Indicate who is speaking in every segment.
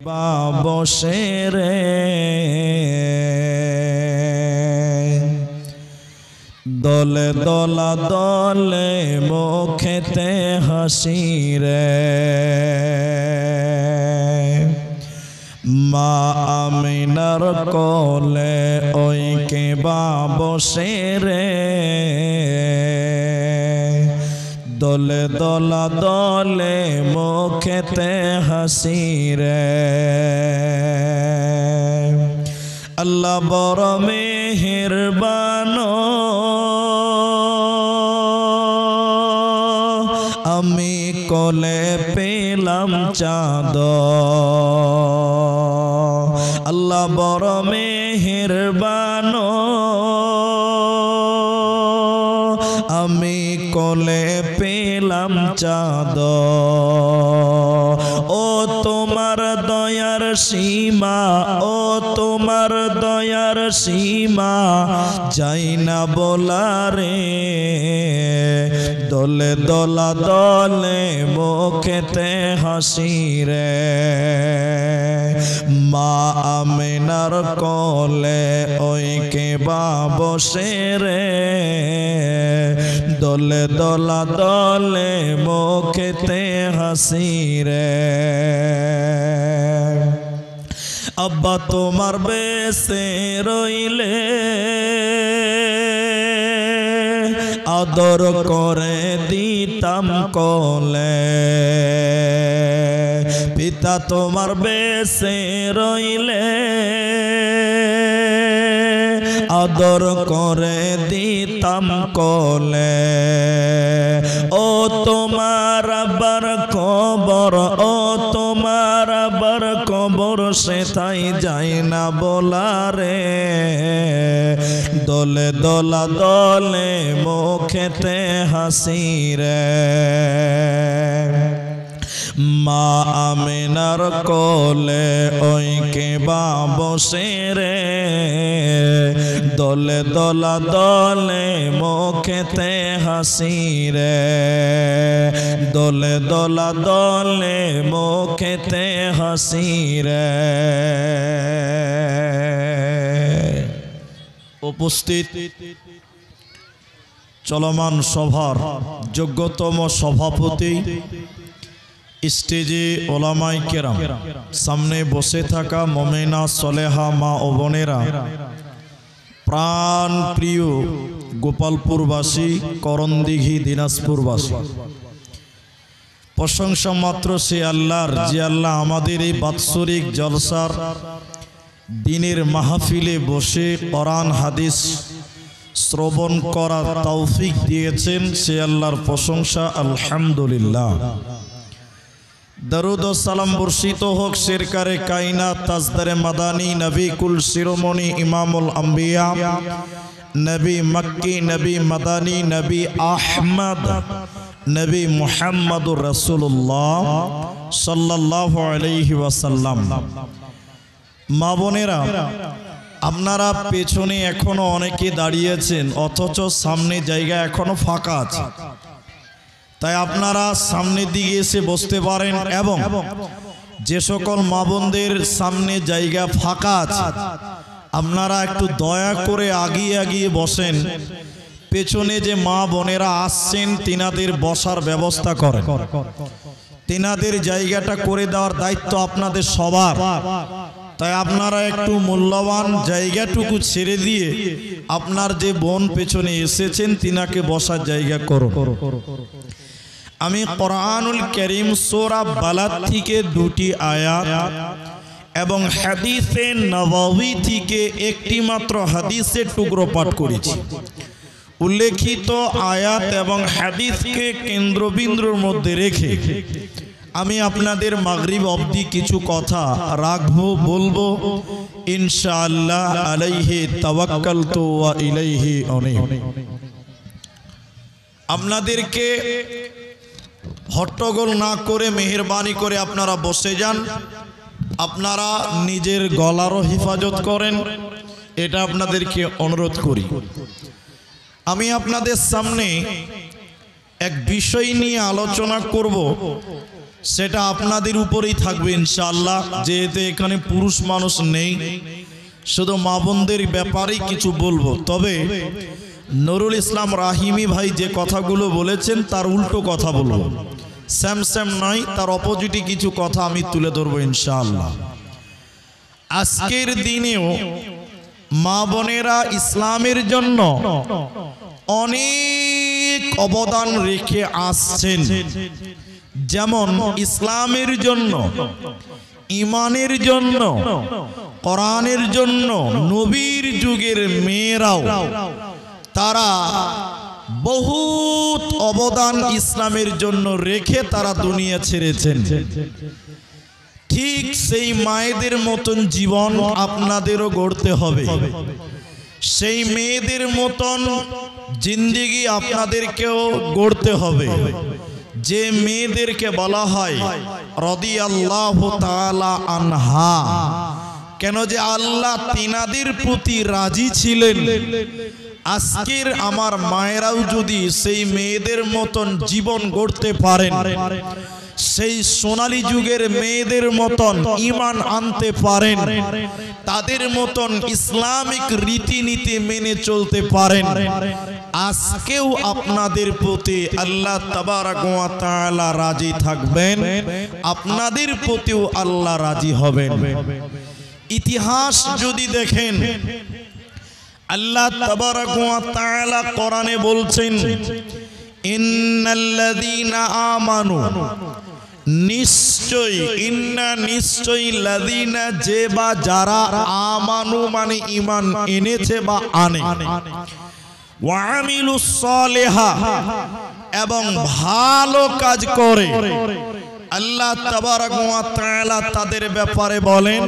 Speaker 1: বসে রে দলে দলা দলে মুখেতে হাসি রে মা আমিনার কোলে ওই কে বসে রে দলে দলা দলে মুখেতে হাসি রে আল্লাহ বড় মেহেরবান আমি কোলে পেলাম চাঁদ আল্লাহ বড় মেহেরবান আমি কোলে পেলাম চাঁদ ও তোমার দয়ার সীমা ও তোমার দয়ার সীমা যাই না বলারে দলে দলা দলে মুখেতে হাসি রে মা আমিনার কোলে ওই কে বসে রে দলে দলা দলে মুখেতে হাসি রে আব্বা তোমার বেশে রইলে আদর করে দিতাম কোলে পিতা তোমার বেশে রইলে আদর করে দিতাম কোলে ও তোমার আবার কবর ও তোমার আবার কবর সেথাই যায় না বলারে দলে দলা দলে মুখেতে হাসি রে মা আমিনার কোলে ওই কে বসে রে দলে দলা দলে মুখেতে হাসি রে দলে দলা দলে মুখেতে হাসি রে উপস্থিত চলমান সভার যোগ্যতম সভাপতি স্টেজে ওলামায়ে কেরাম সামনে বসে থাকা মুমিনা সলেহা মা ও বোনেরা প্রাণ প্রিয় গোপালপুরবাসী করণদিঘি দিনাজপুরবাসী প্রশংসা মাত্র সে আল্লাহর যে আল্লাহ আমাদের এই বাৎসরিক জলসার দিনের মাহফিলে বসে কোরআন হাদিস শ্রবণ করার তৌফিক দিয়েছেন সে আল্লাহর প্রশংসা আলহামদুলিল্লাহ দরুদ ও সালাম বর্ষিত হোক সরকারে কায়নাত তাজদারে মাদানী নবী কুল শিরোমণি ইমামুল আম্বিয়া নবী মক্কি নবী মাদানী নবী আহমদ নবী মুহাম্মদুর রাসূলুল্লাহ সাল্লাল্লাহু আলাইহি ওয়াসাল্লাম মা বোনেরা আপনারা পেছনে এখনো অনেকে দাঁড়িয়েছেন অথচ সামনে জায়গা এখনো ফাঁকা আছে তাই আপনারা সামনের দিকে এসে বসতে পারেন এবং যে সকল মা বোনদের সামনে জায়গা ফাঁকা আছে আপনারা একটু দয়া করে আগিয়ে আগিয়ে বসেন পেছনে যে মা বোনেরা আসছেন তিনাদের বসার ব্যবস্থা করেন তিনাদের জায়গাটা করে দেওয়ার দায়িত্ব আপনাদের সবার তাই আপনারা একটু মূল্যবান জায়গাটুকু ছেড়ে দিয়ে আপনার যে বোন পেছনে এসেছেন তিনাকে বসার জায়গা করো আমি কোরআনুল কারীম সূরা বালাদ থেকে দুটি আয়াত এবং হাদিসে নববী থেকে একটি মাত্র হাদিসের টুকরো পাঠ করেছি উল্লেখিত আয়াত এবং হাদিসকে কেন্দ্রবিন্দুর মধ্যে রেখে আমি আপনাদের মাগরিব অবধি কিছু কথা রাখবো বলবো ইনশাআল্লাহ আলাইহি তাওয়াক্কালতু ওয়া ইলাইহি উনীব আপনাদেরকে হট্টগোল না করে মেহেরবানি করে আপনারা বসে যান আপনারা নিজের গলারও হেফাজত করেন এটা আপনাদেরকে অনুরোধ করি আমি আপনাদের সামনে এক বিষয় নিয়ে আলোচনা করব সেটা আপনাদের উপরেই থাকবে ইনশাআল্লাহ। যেহেতু এখানে পুরুষ মানুষ নেই, শুধু মা বোনদের ব্যাপারেই কিছু বলবো। তবে নুরুল ইসলাম রাহিমি ভাই যে কথাগুলো বলেছেন তার উল্টো কথা বলবো, স্যাম স্যাম নয়, তার অপোজিটে কিছু কথা আমি তুলে ধরবো ইনশাআল্লাহ। আজকের দিনেও মা বোনেরা ইসলামের জন্য অনেক অবদান রেখে আসছেন। যেমন ইসলামের জন্য, ইমানের জন্য, কোরআনের জন্য নবীর যুগের মেয়েরাও তারা বহুত অবদান ইসলামের জন্য রেখে তারা দুনিয়া ছেড়েছেন। ঠিক সেই মায়েদের মতন জীবন আপনাদেরও গড়তে হবে, সেই মেয়েদের মতন জিন্দেগি আপনাদেরকেও গড়তে হবে। যে মেয়েদেরকে বলা হয় রাদিয়াল্লাহু তাআলা আনহা, কেন যে আল্লাহ তিনাদের প্রতি রাজি ছিলেন। আজকের আমার মায়েরাও যদি সেই মেয়েদের মতন জীবন গড়তে পারেন, সেই সোনালী যুগের মেয়েদের মতন ঈমান আনতে পারেন, তাদের মতন ইসলামিক রীতিনীতি মেনে চলতে পারেন, আজকেও আপনাদের প্রতি আল্লাহ তাবারাক ওয়া তাআলা রাজি থাকবেন, আপনাদের প্রতিও আল্লাহ রাজি হবেন। ইতিহাস যদি দেখেন, আল্লাহ তাবারাক ওয়া তাআলা কোরআনে বলছেন, ইন্নাল্লাযীনা আমানু, নিশ্চয়, ইন্না নিশ্চয়, লাযীনা যে বা যারা, আমানু মানে ঈমান এনেছে বা আনে, ওয়া আমিলুস সালিহা এবং ভালো কাজ করে, আল্লাহ তাবারাক ওয়া তাআলা তাদের ব্যাপারে বলেন,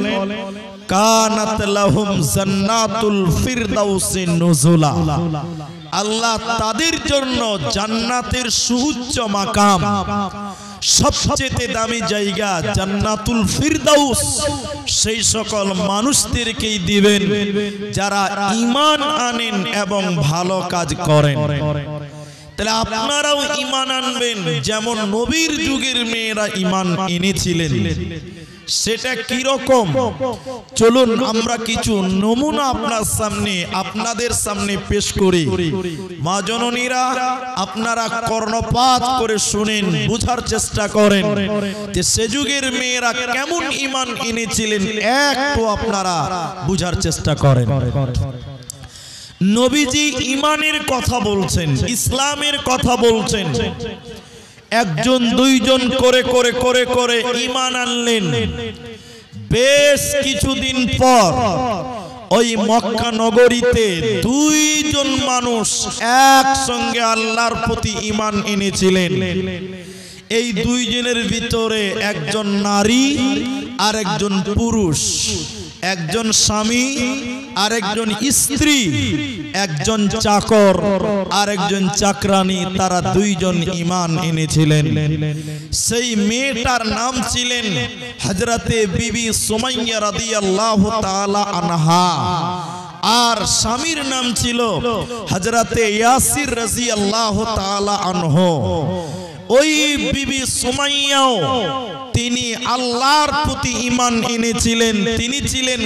Speaker 1: কানাত লাহুম জান্নাতুল ফিরদাউসি নুজুলা, আল্লাহ তাদের জন্য জান্নাতের সুউচ্চ মাকাম, সবচেয়ে দামি জায়গা জান্নাতুল ফিরদাউস সেই সকল মানুষদেরকেই দিবেন যারা ঈমান আনেন এবং ভালো কাজ করেন। তাহলে আপনারাও ঈমান আনবেন যেমন নবীর যুগের মেয়েরা ঈমান এনেছিলেন। সেটা কি রকম? চলুন আমরা কিছু নমুনা আপনাদের সামনে পেশ করি। মা জননীরা, আপনারা কর্ণপাত করে শুনেন, বুঝার চেষ্টা করেন যে সে যুগের মেয়েরা কেমন ঈমান এনেছিলেন, একটু আপনারা বুঝার চেষ্টা করেন। নবীজি ঈমানের কথা বলছেন, ইসলামের কথা বলছেন। একজন দুইজন করে করে করে করে ঈমান আনলেন। বেশ কিছুদিন পর ওই মক্কা নগরীতে দুইজন মানুষ একসঙ্গে আল্লাহর প্রতি ঈমান এনেছিলেন। এই দুইজনের ভিতরে একজন নারী আর একজন পুরুষ, একজন স্বামী আর একজন স্ত্রী, একজন চাকর আর একজন চাকরানী, তারা দুইজন ঈমান এনেছিলেন। সেই মেয়েটার নাম ছিলেন হযরতে বিবি সুমাইয়া রাদিয়াল্লাহু তাআলা আনহা, আর স্বামীর নাম ছিল হযরতে ইয়াসির রাদিয়াল্লাহু তাআলা আনহু। ওই বিবি সুমাইয়াও তিনি আল্লাহর প্রতি ঈমান এনেছিলেন। তিনি ছিলেন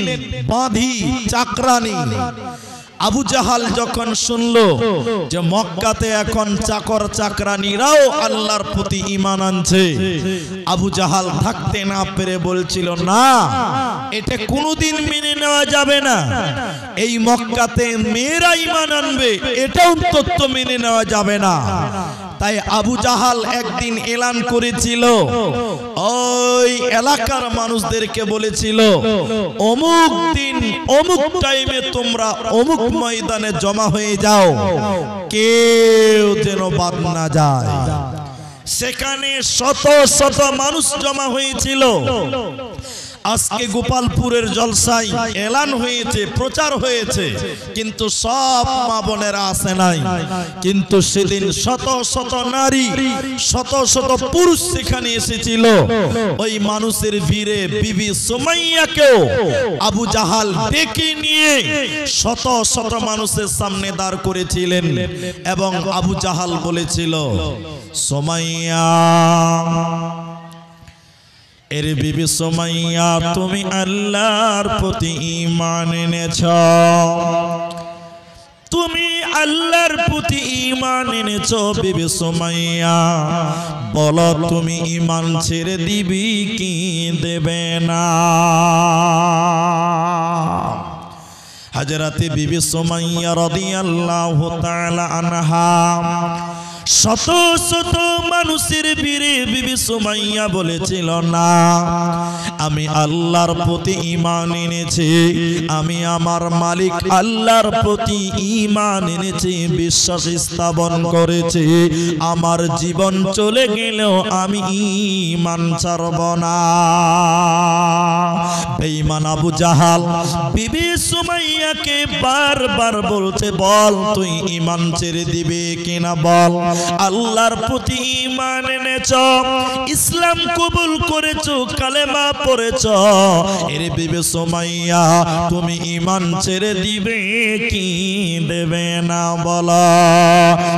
Speaker 1: বাঁধি, চাকরানী। আবু জাহাল যখন শুনলো যে মক্কাতে এখন চাকর চাকরানীরাও আল্লাহর প্রতি ঈমান আনছে, আবু জাহাল থাকতে না পেরে বলছিল, না, এটা কোনোদিন মেনে নেওয়া যাবে না। এই মক্কাতে মেয়েরা ঈমান আনবে, এটা অন্তত মেনে নেওয়া যাবে না। তাই আবু জাহাল একদিন এলান করেছিল, ওই এলাকার মানুষদেরকে বলেছিল, অমুক দিন অমুক টাইমে তোমরা অমুক ময়দানে জমা হয়ে যাও, কেউ যেন বাদ না যায়। সেখানে শত শত মানুষ জমা হয়েছিল। আজকে গোপালপুরের জলসায় এলান হয়েছে, প্রচার হয়েছে, কিন্তু সব মা বোনেরা আসে নাই। কিন্তু সেদিন শত শত নারী, শত শত পুরুষ সেখানে এসেছিল। ওই মানুষের ভিড়ে বিবি সুমাইয়াকেও আবু জাহাল ডেকে নিয়ে শত শত মানুষের সামনে দাঁড় করেছিলেন এবং আবু জাহাল বলেছিল, সুমাইয়া, এর বিবি সুমাইয়া তুমি আল্লাহর প্রতি ঈমান এনেছ, তুমি আল্লাহর প্রতি ঈমান এনেছ বিবি সুমাইয়া, বলো তুমি ঈমান ছেড়ে দিবি কি দেবে না? হযরত বিবি সুমাইয়া রাদিয়াল্লাহু তাআলা আনহা শত শত মানুষের ভিড়ে বিবি সুমাইয়া বলেছিল, না আমি আল্লাহর প্রতি ঈমান এনেছি, আমি আমার মালিক আল্লাহর প্রতি ঈমান এনেছি, বিশ্বাস স্থাপন করেছি, আমার জীবন চলে গেলেও আমি ঈমান ছাড়ব না। বেঈমান আবু জাহাল বিবি সুমাইয়াকে বারবার বলতে, বল তুই ঈমান ছেড়ে দিবে কিনা, বল আল্লাহর প্রতি ঈমান এনেছ, ইসলাম কবুল করেছো, কালেমা পড়েছ, এর বিবি সুমাইয়া তুমি ঈমান ছেড়ে দিবে কি দেবে না বলো?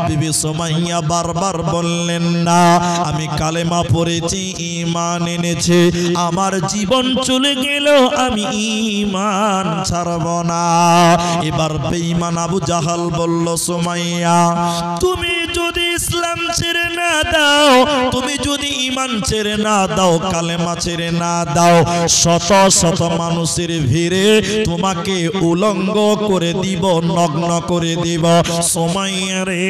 Speaker 1: বিবি সুমাইয়া বারবার বললেন, না আমি কালেমা পড়েছি, ঈমান এনেছি, আমার জীবন চলে গেলেও আমি ঈমান ছাড়ব না। এবার বেঈমান আবু জাহাল বলল, সুমাইয়া তুমি যদি ইসলাম ছেড়ে না দাও, তুমি যদি ঈমান ছেড়ে না দাও, কালেমা ছেড়ে না দাও, শত শত মানুষের ভিড়ে তোমাকে উলঙ্গ করে দিব, নগ্ন করে দিব। সুমাইয়া রে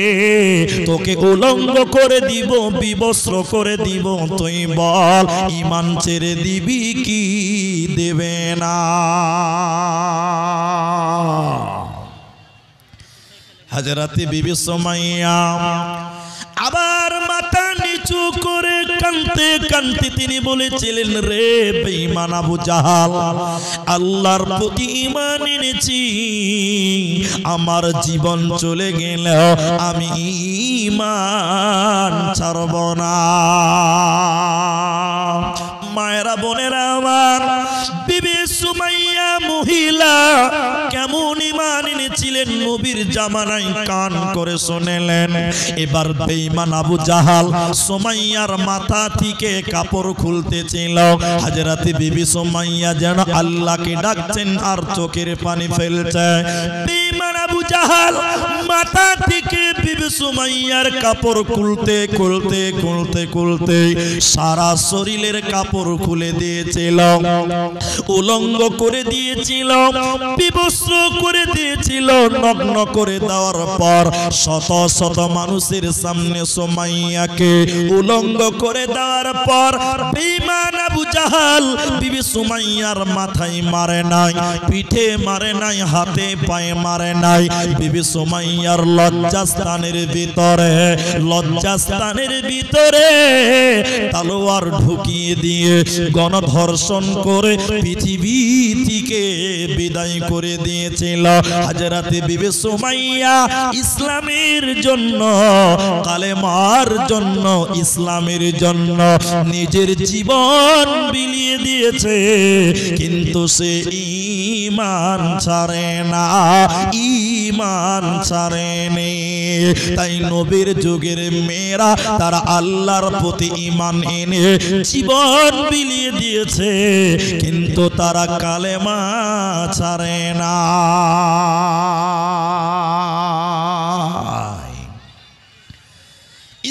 Speaker 1: তোকে উলঙ্গ করে দিব, বিবস্ত্র করে দিব, তুই বল ঈমান ছেড়ে দিবি কি দেবে না? হযরত বিবি সুমাইয়া আবার মাথা নিচু করে কাঁদতে কাঁদতে তিনি বলেছিলেন, রে বেঈমান আবু জাহাল, আল্লাহর প্রতি ঈমান এনেছি, আমার জীবন চলে গেলেও আমি ঈমান ছাড়ব না। মায়েরা বোনেরা আমার, বিবি সুমাইয়া মহিলা কেমন ঈমান এনেছিলেন নবীর জামানায় কান করে শুনলেন। এবার বেঈমান আবু জাহাল সুমাইয়ার মাথা থেকে কাপড় খুলতেছিল। হযরত বিবি সুমাইয়া যেন আল্লাহকে ডাকছেন আর চোখের পানি ফেলছে। বেঈমান আবু জাহাল মাথা থেকে বিবি সুমাইয়ার কাপড় খুলতে খুলতে খুলতে খুলতে সারা শরীরের কাপড় খুলে দিয়েছিল, উলঙ্গ করে দিয়েছিল, বিবস্ত্র করে দিয়েছিল। নগ্ন করে দেওয়ার পর শত শত মানুষের সামনে সুমাইয়াকে উলঙ্গ করে দেওয়ার পর বেঈমান আবু জাহাল বিবি সুমাইয়ার মাথায় মারে নাই, পিঠে মারে নাই, হাতে পায়ে মারে নাই। বিবি সুমাইয়ার লজ্জাস্থানের ভিতরে তলোয়ার ঢুকিয়ে দিয়ে গণধর্ষণ করে পৃথিবী থেকে বিদায় করে দিয়েছিল। হযরত বিবি সুমাইয়া ইসলামের জন্য, কালেমার জন্য, ইসলামের জন্য নিজের জীবন বিলিয়ে দিয়েছে, কিন্তু সে ঈমান ছাড়ে না, ঈমান ছাড়েনি। তাই নবীর যুগের মেয়েরা তারা আল্লাহর প্রতি ঈমান এনে জীবন বিলিয়ে দিয়েছে, কিন্তু তারা কালেমা ছাড়ে না।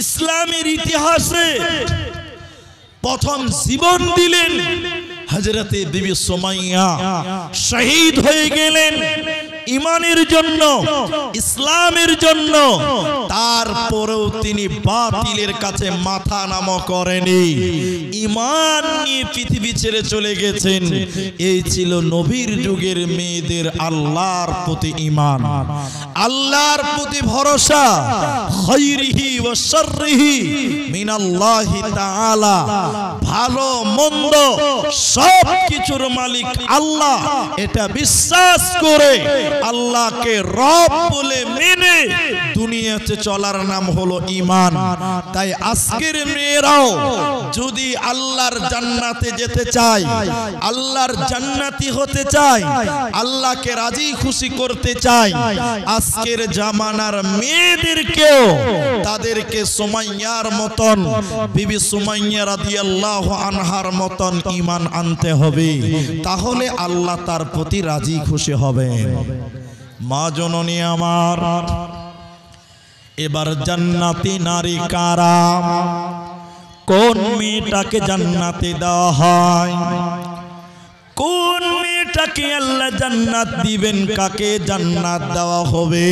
Speaker 1: ইসলামের ইতিহাসে প্রথম জীবন দিলেন হযরতে বিবি সুমাইয়া, শহীদ হয়ে গেলেন ঈমানের জন্য, ইসলামের জন্য। তারপরেও তিনি বাতিলের কাছে মাথা নত করেনি, ঈমান নিয়ে পৃথিবী ছেড়ে চলে গেছেন। এই ছিল নবীর যুগের মেয়েদের আল্লাহর প্রতি ঈমান, আল্লাহর প্রতি ভরসা। খায়রিহি ওয়া শাররিহি মিনাল্লাহি তাআলা, ভালো মন্দ সব কিছুর মালিক আল্লাহ, এটা বিশ্বাস করে আল্লাহকে রব বলে মেনে দুনিয়াতে চলার নাম হলো ঈমান। তাই আজকের মেয়েরাও যদি আল্লাহর জান্নাতে যেতে চায়, আল্লাহর জান্নাতি হতে চায়, আল্লাহকে রাজি খুশি করতে চায়, আজকের জামানার মেয়েদেরকেও তাদেরকে সুমাইয়ার মতন, বিবি সুমাইয়া রাদিয়াল্লাহু আনহার মতন ঈমান আনতে হবে। তাহলে আল্লাহ তার প্রতি রাজি খুশি হবেন। মা জননী আমার, এবার জান্নাতি নারী কারা? কোন মেয়েটাকে জান্নাতে দেওয়া হয়? কোন মেয়েটাকে আল্লাহ জান্নাত দিবেন? কাকে জান্নাত দেওয়া হবে?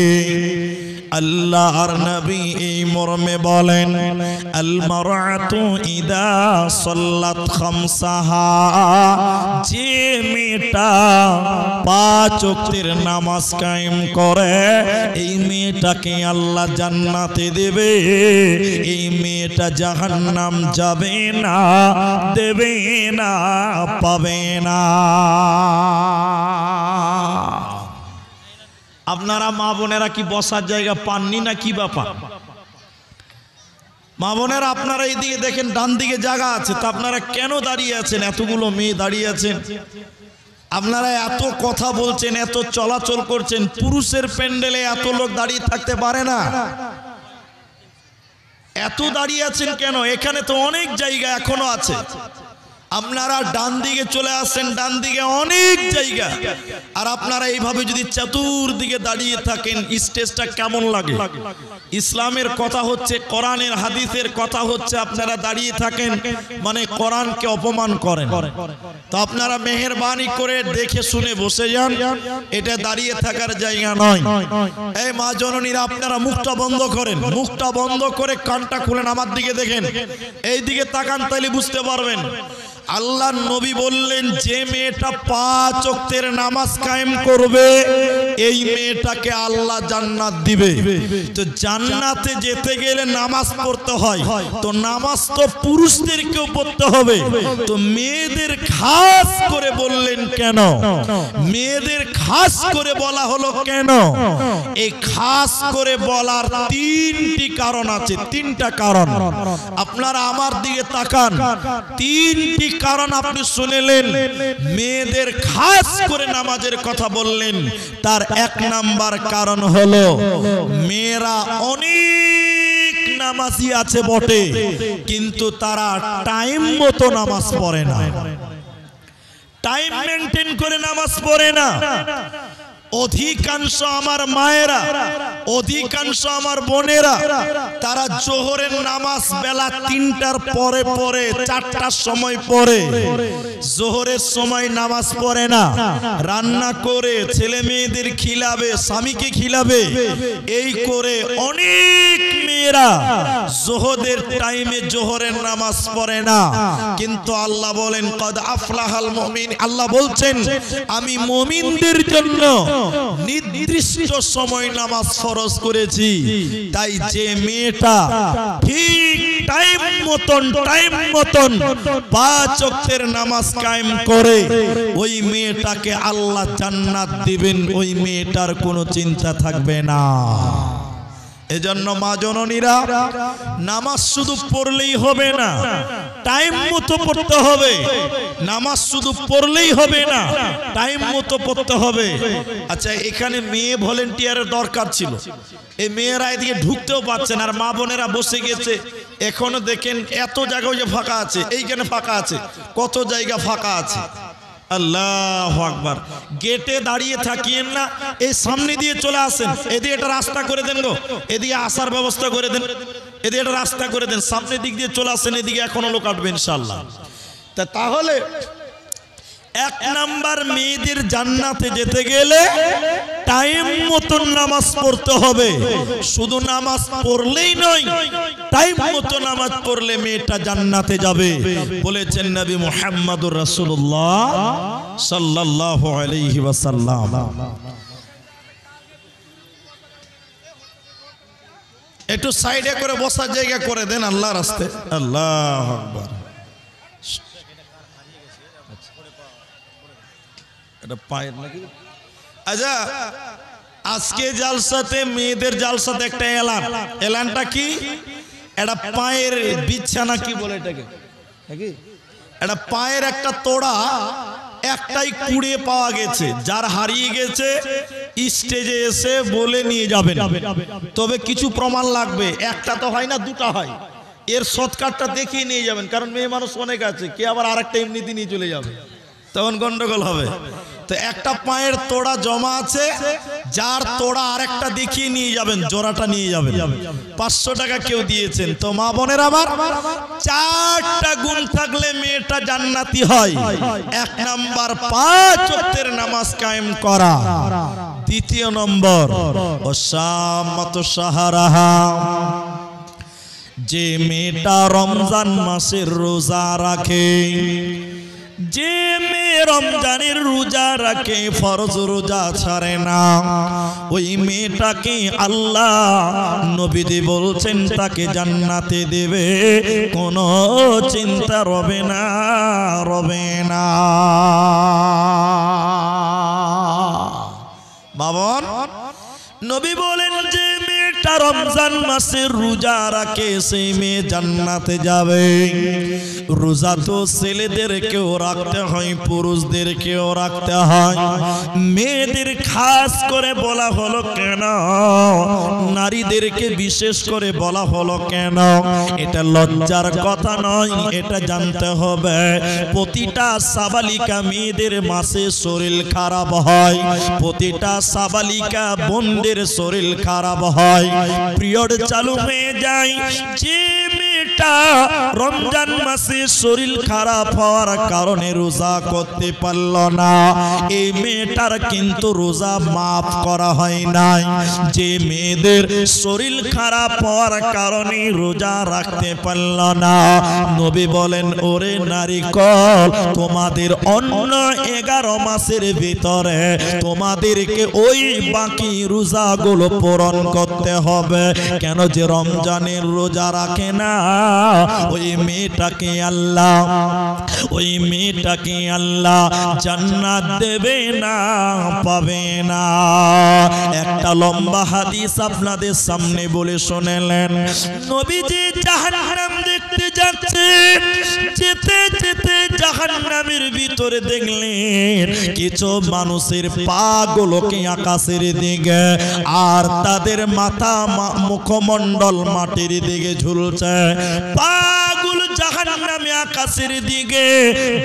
Speaker 1: আল্লাহর নবী এই মর্মে বলেন, আল মারআতু ইদা সাল্লাত খামসাহা, যে মেয়েটা 5 ওয়াক্তের নামাজ কায়েম করে এই মেয়েটাকে আল্লাহ জান্নাতে দেবে। এই মেয়েটা জাহান্নাম যাবে না, দেবে না, পাবে না। আপনারা মা বোনেরা কি বসার জায়গা পাননি না কি ব্যাপার? মা বোনেরা আপনারা এইদিকে দেখেন, ডান দিকে জায়গা আছে, তা আপনারা কেন দাঁড়িয়ে আছেন? এতগুলো মেয়ে দাঁড়িয়ে আছেন, আপনারা এত কথা বলছেন, এত চলাচল করছেন, পুরুষের প্যান্ডেলে এত লোক দাঁড়িয়ে থাকতে পারে না। এত দাঁড়িয়ে আছেন কেন? এখানে তো অনেক জায়গা এখনো আছে। আপনারা ডান দিকে চলে আসেন, ডান দিকে অনেক জায়গা। আর আপনারা এইভাবে যদি চতুর্দিকে দাঁড়িয়ে থাকেন, স্টেজটা কেমন লাগে? ইসলামের কথা হচ্ছে, কোরআনের হাদিসের কথা হচ্ছে, আপনারা দাঁড়িয়ে থাকেন মানে কোরআনকে অপমান করেন। তো আপনারা মেহেরবানি করে দেখে শুনে বসে যান, এটা দাঁড়িয়ে থাকার জায়গা নয়। এই মা জননীরা, আপনারা মুখটা বন্ধ করেন, মুখটা বন্ধ করে কানটা খুলেন, আমার দিকে দেখেন, এই দিকে তাকান, তাইলে বুঝতে পারবেন। আল্লাহর নবী বললেন, যে মেয়েটা 5 ওয়াক্তের নামাজ কায়েম করবে এই মেয়েটাকে আল্লাহ জান্নাত দিবে। তো জান্নাতে যেতে গেলে নামাজ পড়তে হয়, তো নামাজ তো পুরুষদেরকেও পড়তে হবে। তো মেয়েদের খাস করে বললেন কেন? মেয়েদের খাস করে বলা হলো কেন? এই খাস করে বলার 3টি কারণ আছে, 3টা কারণ। আপনারা আমার দিকে তাকান, 3টি কারণ আপনি শুনলেন। মেয়েদের খাস করে নামাজের কথা বললেন, তার 1 নাম্বার কারণ হলো মেয়েরা অনেক নামাজি আছে বটে, কিন্তু তারা টাইম মতো নামাজ পড়ে না, টাইম মেনটেন করে নামাজ পড়ে না। অধিকাংশ আমার মায়েরা, অধিকাংশ আমার বোনেরা, তারা জোহরের নামাজ বেলা 3টার পরে পরে, 4টার সময় পড়ে, জোহরের সময় নামাজ পড়ে না। রান্না করে ছেলে মেয়েদের খিলাবে, স্বামীকে খিলাবে, এই করে অনেক মেয়েরা জোহরের টাইমে জোহরের নামাজ পড়ে না। কিন্তু আল্লাহ বলেন, কদ আফলাহাল মুমিন, আল্লাহ বলছেন আমি মুমিনদের জন্য নির্দিষ্ট সময় নামাজ ফরজ করেছি। তাই যে মেয়েটা ঠিক টাইম মতন 5 ওয়াক্তের নামাজ কায়েম করে ওই মেয়েটাকে আল্লাহ জান্নাত দিবেন, ওই মেয়েটার কোনো চিন্তা থাকবে না। এজন্য মা জননীরা, নামাজ শুধু পড়লেই হবে না, টাইম মতো পড়তে হবে। নামাজ শুধু পড়লেই হবে না, টাইম মতো পড়তে হবে। আচ্ছা, এখানে মেয়ে ভলেন্টিয়ারের দরকার ছিল, এই মেয়েরা এদিকে ঢুকতেও পারছে না, আর মা বোনেরা বসে গেছে। এখনো দেখেন এত জায়গায় যে ফাঁকা আছে, এইখানে ফাঁকা আছে, কত জায়গা ফাঁকা আছে। আল্লাহু আকবার। গেটে দাঁড়িয়ে থাকিয়েন না, এই সামনে দিয়ে চলে আসেন, এদিকে একটা রাস্তা করে দেন গো, এদিকে আসার ব্যবস্থা করে দেন, এদিকে একটা রাস্তা করে দেন, সামনের দিক দিয়ে চলে আসেন, এদিকে এখনো লোক আসবে ইনশাআল্লাহ। তাহলে 1 নাম্বার, মেয়েদের জান্নাতে যেতে গেলে টাইম মতন নামাজ পড়তে হবে। শুধু নামাজ পড়লেই নয়, টাইম মতো নামাজ পড়লে মেয়েটা জান্নাতে যাবে, বলেছেন নবী মুহাম্মদুর রাসূলুল্লাহ সাল্লাল্লাহু আলাইহি ওয়াসাল্লাম। একটু সাইডে করে বসার জায়গা করে দেন আল্লাহর রাস্তে। আল্লাহু আকবার। এটা পায়ের নাকি? আচ্ছা আজকে জালসাতে মেয়েদের জালসাতে একটা এলানটা কি এটা পায়ের বিছানা কি বলে এটাকে নাকি এটা পায়ের একটা তোড়া একটাই কুড়ে পাওয়া গেছে যার হারিয়ে গেছে স্টেজে এসে বলে নিয়ে যাবেন তবে কিছু প্রমাণ লাগবে একটা তো হয় না দুটো হয় এর শর্টকাটটা দেখিয়ে নিয়ে যাবেন কারণ মেয়ে মানুষ অনেক আছে কে আবার আরেকটা এমনিতে নিয়ে চলে যাবে তখন গন্ডগোল হবে তো একটা পায়ের তোড়া জমা আছে যার তোড়া আরেকটা দেখিয়ে নিয়ে যাবেন জোড়াটা নিয়ে যাবেন 500 টাকা কেউ দিয়েছেন তো মা বোনের আমার 4টা গুণ থাকলে মেয়েটা জান্নাতি হয় 1 নাম্বার 5 ওয়াক্তের নামাজ কায়েম করা দ্বিতীয় নম্বর ওয়াসামাত শাহরাহা যে মেয়েটা রমজান মাসের রোজা রাখে যে মেয়ে রমজানের রোজা রাখে ফরজ রোজা ছাড়ে না ওই মেয়েটাকে আল্লাহ নবীজি বলছেন তাকে জান্নাতে দেবে কোনো চিন্তা রবে না বাবন নবী বলেন যে মেয়েটা রমজান মাসের রোজা রাখে সেই মেয়ে জান্নাতে যাবে রোজা তো ছেলেদেরকেও রাখতে হয় পুরুষদেরকেও রাখতে হয় মেয়েদের খাস করে বলা হলো কেন নারীদেরকে বিশেষ করে বলা হলো কেন এটা লজ্জার কথা নয় এটা জানতে হবে প্রতিটা সাবালিকা মেয়েদের মাসে শরীর খারাপ হয় প্রতিটা সাবালিকা বোনদের শরীর খারাপ হয় পিরিয়ড চালু হয়ে যায় যে মেয়েটা রমজান মাসে শরীর খারাপ হওয়ার কারণে রোজা করতে পারল না এই মেয়েটার কিন্তু রোজা মাফ করা হয় নাই যে মেয়েদের শরীর খারাপ হওয়ার কারণে রোজা রাখতে পারল না নবী বলেন ওরে নারীকল তোমাদের অন্য 11 মাসের ভিতরে তোমাদেরকে ওই বাকি রোজাগুলো পূরণ করতে হবে কেন যে রমজানের রোজা রাখে না ওই মেয়েটাকে আল্লাহ জান্নাত দেবে না পাবে না একটা লম্বা হাদিস আপনাদের সামনে বলে শুনলেন নবীজি জাহান্নাম দেখতে যাচ্ছেন যেতে যেতে জাহান্নামের ভিতরে দেখলেন কিছু মানুষের পা গুলোকে আকাশের দিকে আর তাদের মাথা মুখমণ্ডল মাটির দিকে ঝুলছে পাগুলো জাহান্নামে আকাশের দিকে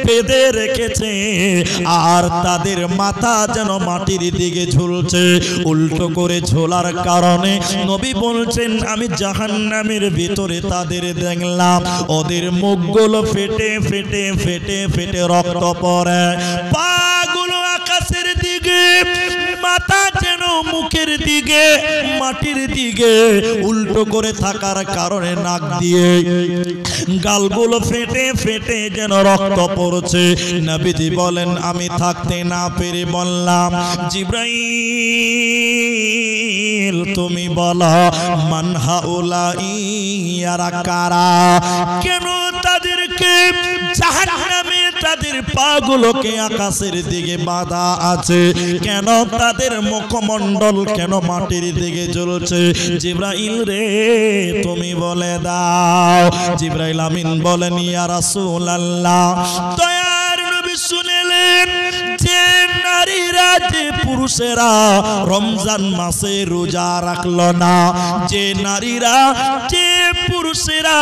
Speaker 1: বেঁধে রেখেছে আর তাদের মাথা যেন মাটির দিকে ঝুলছে উল্টো করে ঝোলার কারণে নবী বলছেন আমি জাহান্নামের ভিতরে তাদের দেখলাম ওদের মুখগুলো ফেটে ফেটে ফেটে ফেটে রক্ত পড়ে পাগুলো আকাশের দিকে মাথা যেন মুখের দিকে মাটির দিকে উল্টো করে থাকার কারণে নাক দিয়ে গালগুলো ফেটে ফেটে যেন রক্ত পড়ছে নবীজি বলেন আমি থাকতে না পেরে বললাম জিবরাইল তুমি বলো মান হাউলাই ইয়ারা কারা কেন তাদেরকে জাহান্নামে তাদের পাগুলোকে আকাশের দিকে বাঁধা আছে কেন তাদের মুখমণ্ডল কেন মাটির দিকে জ্বলছে জিবরাইল রে তুমি বলে দাও জিবরাইল আমিন বলেন ইয়া রাসূলুল্লাহ দয়ার নবী শুনলেন যে নারীরা যে পুরুষেরা রমজান মাসে রোজা রাখলো না যে নারীরা যে পুরুষেরা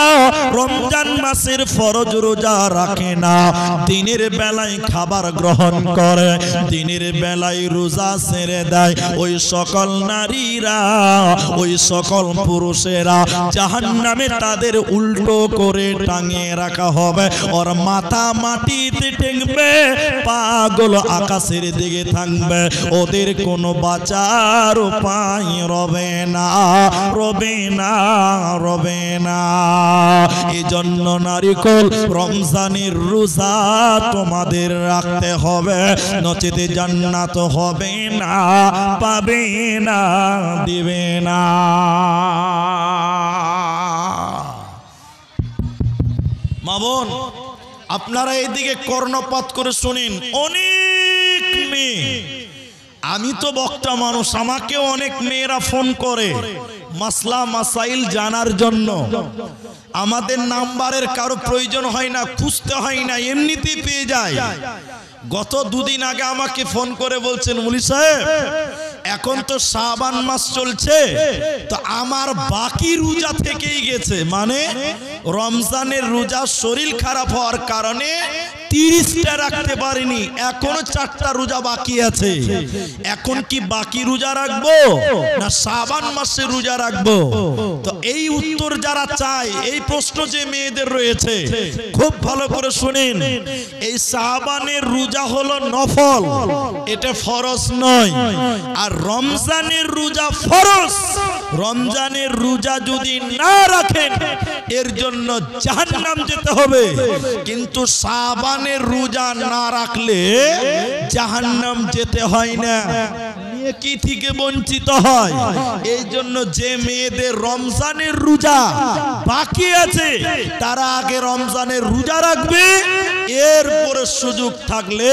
Speaker 1: রমজান মাসের ফরজ রোজা রাখে না দিনের বেলায় খাবার গ্রহণ করে দিনের বেলায় রোজা ছেড়ে দেয় ওই সকল নারীরা ওই সকল পুরুষেরা জাহান্নামে তাদের উল্টো করে টাঙিয়ে রাখা হবে ওর মাথা মাটিতে ঠেকবে পাগুলো আকাশের দিকে থাকবে ওদের কোনো বাঁচার উপায় রবে না এই জন্য নারীকুল রমজানের রোজা তোমাদের রাখতে হবে নচেতে জান্নাত হবে না পাবে না দিবে না মা বোন আপনারা এইদিকে কর্ণপাত করে শুনেন অনেক মেয়ে আমি তো বক্তা মানুষ, আমাকেও অনেক মেয়েরা ফোন করে মাসলা মাসাইল জানার জন্য। আমাদের নাম্বারের কারো প্রয়োজন হয় না, খুঁজতে হয় না, এমনিতেই পেয়ে যায়। গত দুদিন আগে আমাকে ফোন করে বলছেন, মুলি সাহেব এখন তো শাবান মাস চলছে, তো আমার বাকি রোজা থেকেই গেছে, মানে রমজানের রোজা শরীর খারাপ হওয়ার কারণে 30টা রাখতে পারিনি, এখনো 4টা রোজা বাকি আছে। এখন কি বাকি রোজা রাখবো না শাবান মাসে রোজা রাখবো? তো এই উত্তর যারা চায়, এই প্রশ্ন যে মেয়েদের রয়েছে, খুব ভালো করে শুনেন। এই শাবানের রোজা হলো নফল, এটা ফরজ নয়। আর রমজানের রোজা ফরজ। রমজানের রোজা যদি না রাখেন এর জন্য জাহান্নাম যেতে হবে, কিন্তু শাবানের রোজা না রাখলে জাহান্নাম যেতে হয় না, নেকি থেকে বঞ্চিত হয়। এই জন্য যে মেয়েদের রমজানের রোজা বাকি আছে তারা আগে রমজানের রোজা রাখবে, এরপরে সুযোগ থাকলে,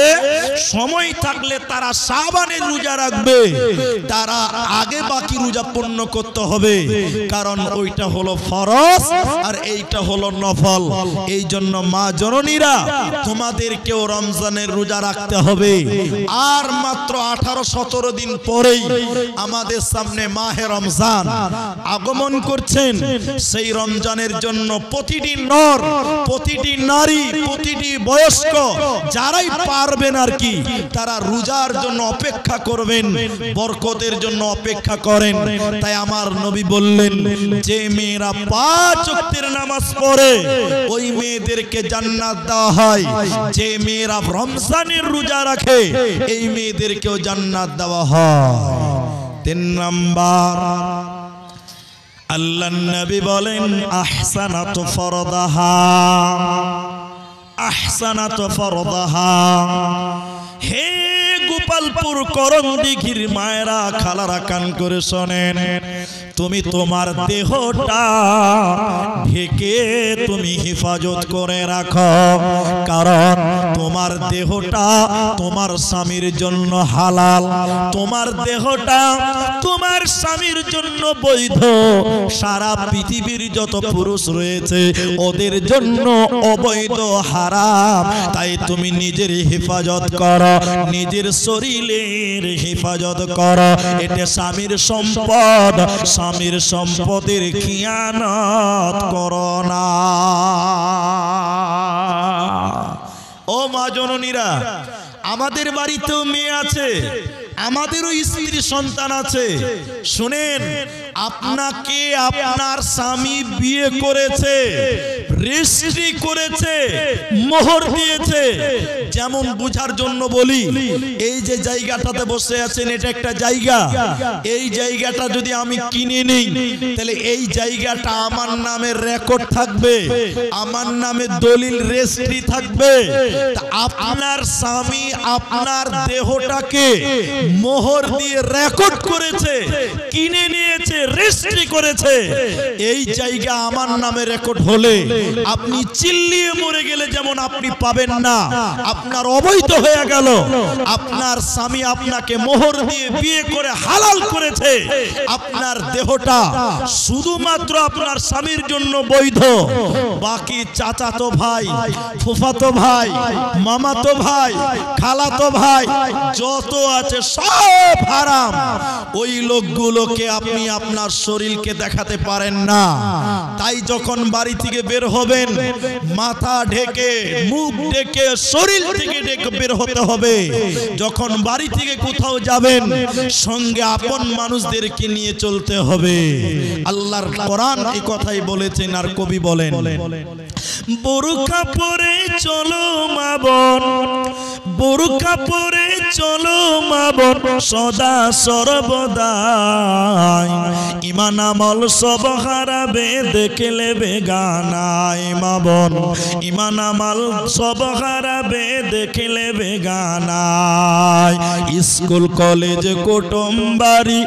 Speaker 1: সময় থাকলে তারা শাবানের রোজা রাখবে। তারা আগে বাকি রোজা পূর্ণ করতে হবে, কারণ ওইটা হলো ফরজ আর এইটা হলো নফল। এই জন্য মা জননীরা, তোমাদেরকেও রমজানের রোজা রাখতে হবে। আর মাত্র 18-17 দিন পরেই আমাদের সামনে মাহে রমজান আগমন করছেন। সেই রমজানের জন্য প্রতিটি নর, প্রতিটি নারী, প্রতিটি বয়স্ক যারাই পারবেন আর কি, তারা রোজার জন্য অপেক্ষা করবেন, বরকতের জন্য অপেক্ষা করেন। তাই আমার নবী বললেন, যে মেয়েরা 5 ওয়াক্তের নামাজ পড়ে ওই মেয়েদেরকে জান্নাত দেওয়া হয়। যে মেয়েরা রমজানের রোজা রাখে এই মেয়েদেরকেও জান্নাত দেওয়া হয়। 3 নাম্বার, আল্লাহর নবী বলেন, আহসানাতু ফরদাহা, আহসানাতু ফরদাহা। হে গোপালপুর করণদিঘির মায়েরা, খালারা, কান করে শোনেন, তুমি তোমার দেহটা ঢেকে তুমি হেফাজত করে রাখো, কারণ তোমার দেহটা তোমার স্বামীর জন্য হালাল, তোমার দেহটা তোমার স্বামীর জন্য বৈধ। সারা পৃথিবীর যত পুরুষ রয়েছে ওদের জন্য অবৈধ, হারাম। তাই তুমি নিজের হেফাজত করো, নিজের শরীরের হেফাজত করো। এটা স্বামীর সম্পদ, স্বামীর সম্পদের খিয়ানত করো না। ও মা জননীরা, আমাদের বাড়িতেও মেয়ে আছে, আমাদেরও স্ত্রী সন্তান আছে। শুনেন, আপনাকে আপনার স্বামী বিয়ে করেছে, রেজিস্ট্রি করেছে, মোহর দিয়েছে। যেমন বুঝার জন্য বলি, এই যে জায়গাটাতে বসে আছেন এটা একটা জায়গা, এই জায়গাটা যদি আমি কিনে নেই তাহলে এই জায়গাটা আমার নামে রেকর্ড থাকবে, আমার নামে দলিল রেজিস্ট্রি থাকবে। তা আপনার স্বামী আপনার দেহটাকে মোহর দিয়ে রেকর্ড করেছে, কিনে নিয়েছে, রেজিস্ট্রি করেছে। এই জায়গা আমার নামে রেকর্ড হলে আপনি চিল্লিয়ে মরে গেলে যেমন আপনি পাবেন না, আপনার অবৈধ হয়ে গেল। আপনার স্বামী আপনাকে মোহর দিয়ে বিয়ে করে হালাল করেছে, আপনার দেহটা শুধুমাত্র আপনার স্বামীর জন্য বৈধ। বাকি চাচাতো ভাই, ফুফাতো ভাই, মামাতো ভাই, খালাতো ভাই যত আছে সব হারাম। ওই লোকগুলোকে আপনি আপনার শরীরকে দেখাতে পারেন না। তাই যখন বাড়ি থেকে বের হবেন, মাথা ঢেকে, মুখ ঢেকে, শরীর থেকে ঢেকে বের হতে হবে। যখন বাড়ি থেকে কোথাও যাবেন, সঙ্গে আপন মানুষদেরকে নিয়ে চলতে হবে। আল্লাহর কোরআন এই কথাই বলেছেন। আর কবি বলেন, বোরকা পরে চলো মা বোন, বোরকা পরে চলো মা বোন, সদা সর্বদাই। ইমান আমল সব হারাবে দেখলে বেগানায় মা বোন, ইমান আমল সব হারাবে দেখলে বেগানায়। স্কুল কলেজ কুটুম বাড়ি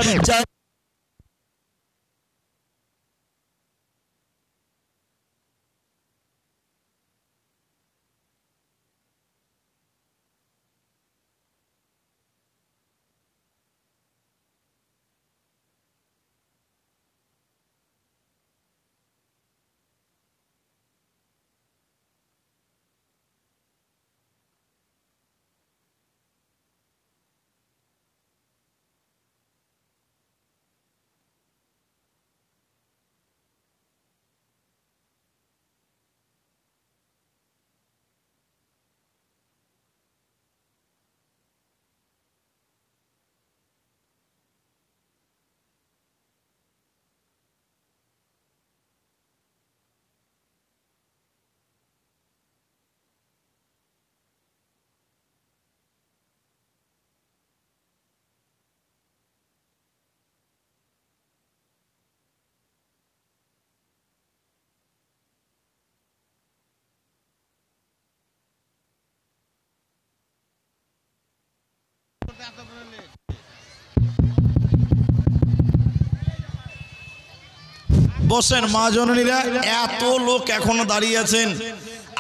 Speaker 1: বসেন মা জননীরা, এত লোক এখনো দাঁড়িয়ে আছেন,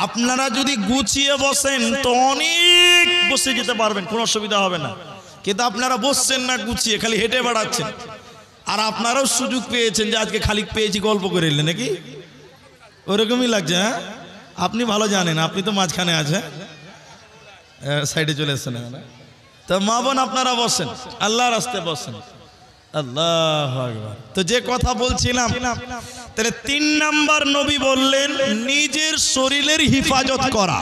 Speaker 1: আপনারা যদি গুছিয়ে বসেন তো অনেক বসে যেতে পারবেন, কোনো অসুবিধা হবে না। কিন্তু আপনারা বসছেন না গুছিয়ে, খালি হেঁটে বেড়াচ্ছেন। আর আপনারাও সুযোগ পেয়েছেন যে আজকে খালি পেয়েছি গল্প করে এলেন নাকি, ওরকমই লাগছে। হ্যাঁ, আপনি ভালো জানেন, আপনি তো মাঝখানে আছেন, সাইডে চলে এসছেন। তো মা বোন আপনারা বসেন, আল্লাহর রাস্তায় বসেন। আল্লাহু আকবার। তো যে কথা বলছিলাম, তাহলে 3 নাম্বার নবী বললেন নিজের শরীরের হিফাজত করা।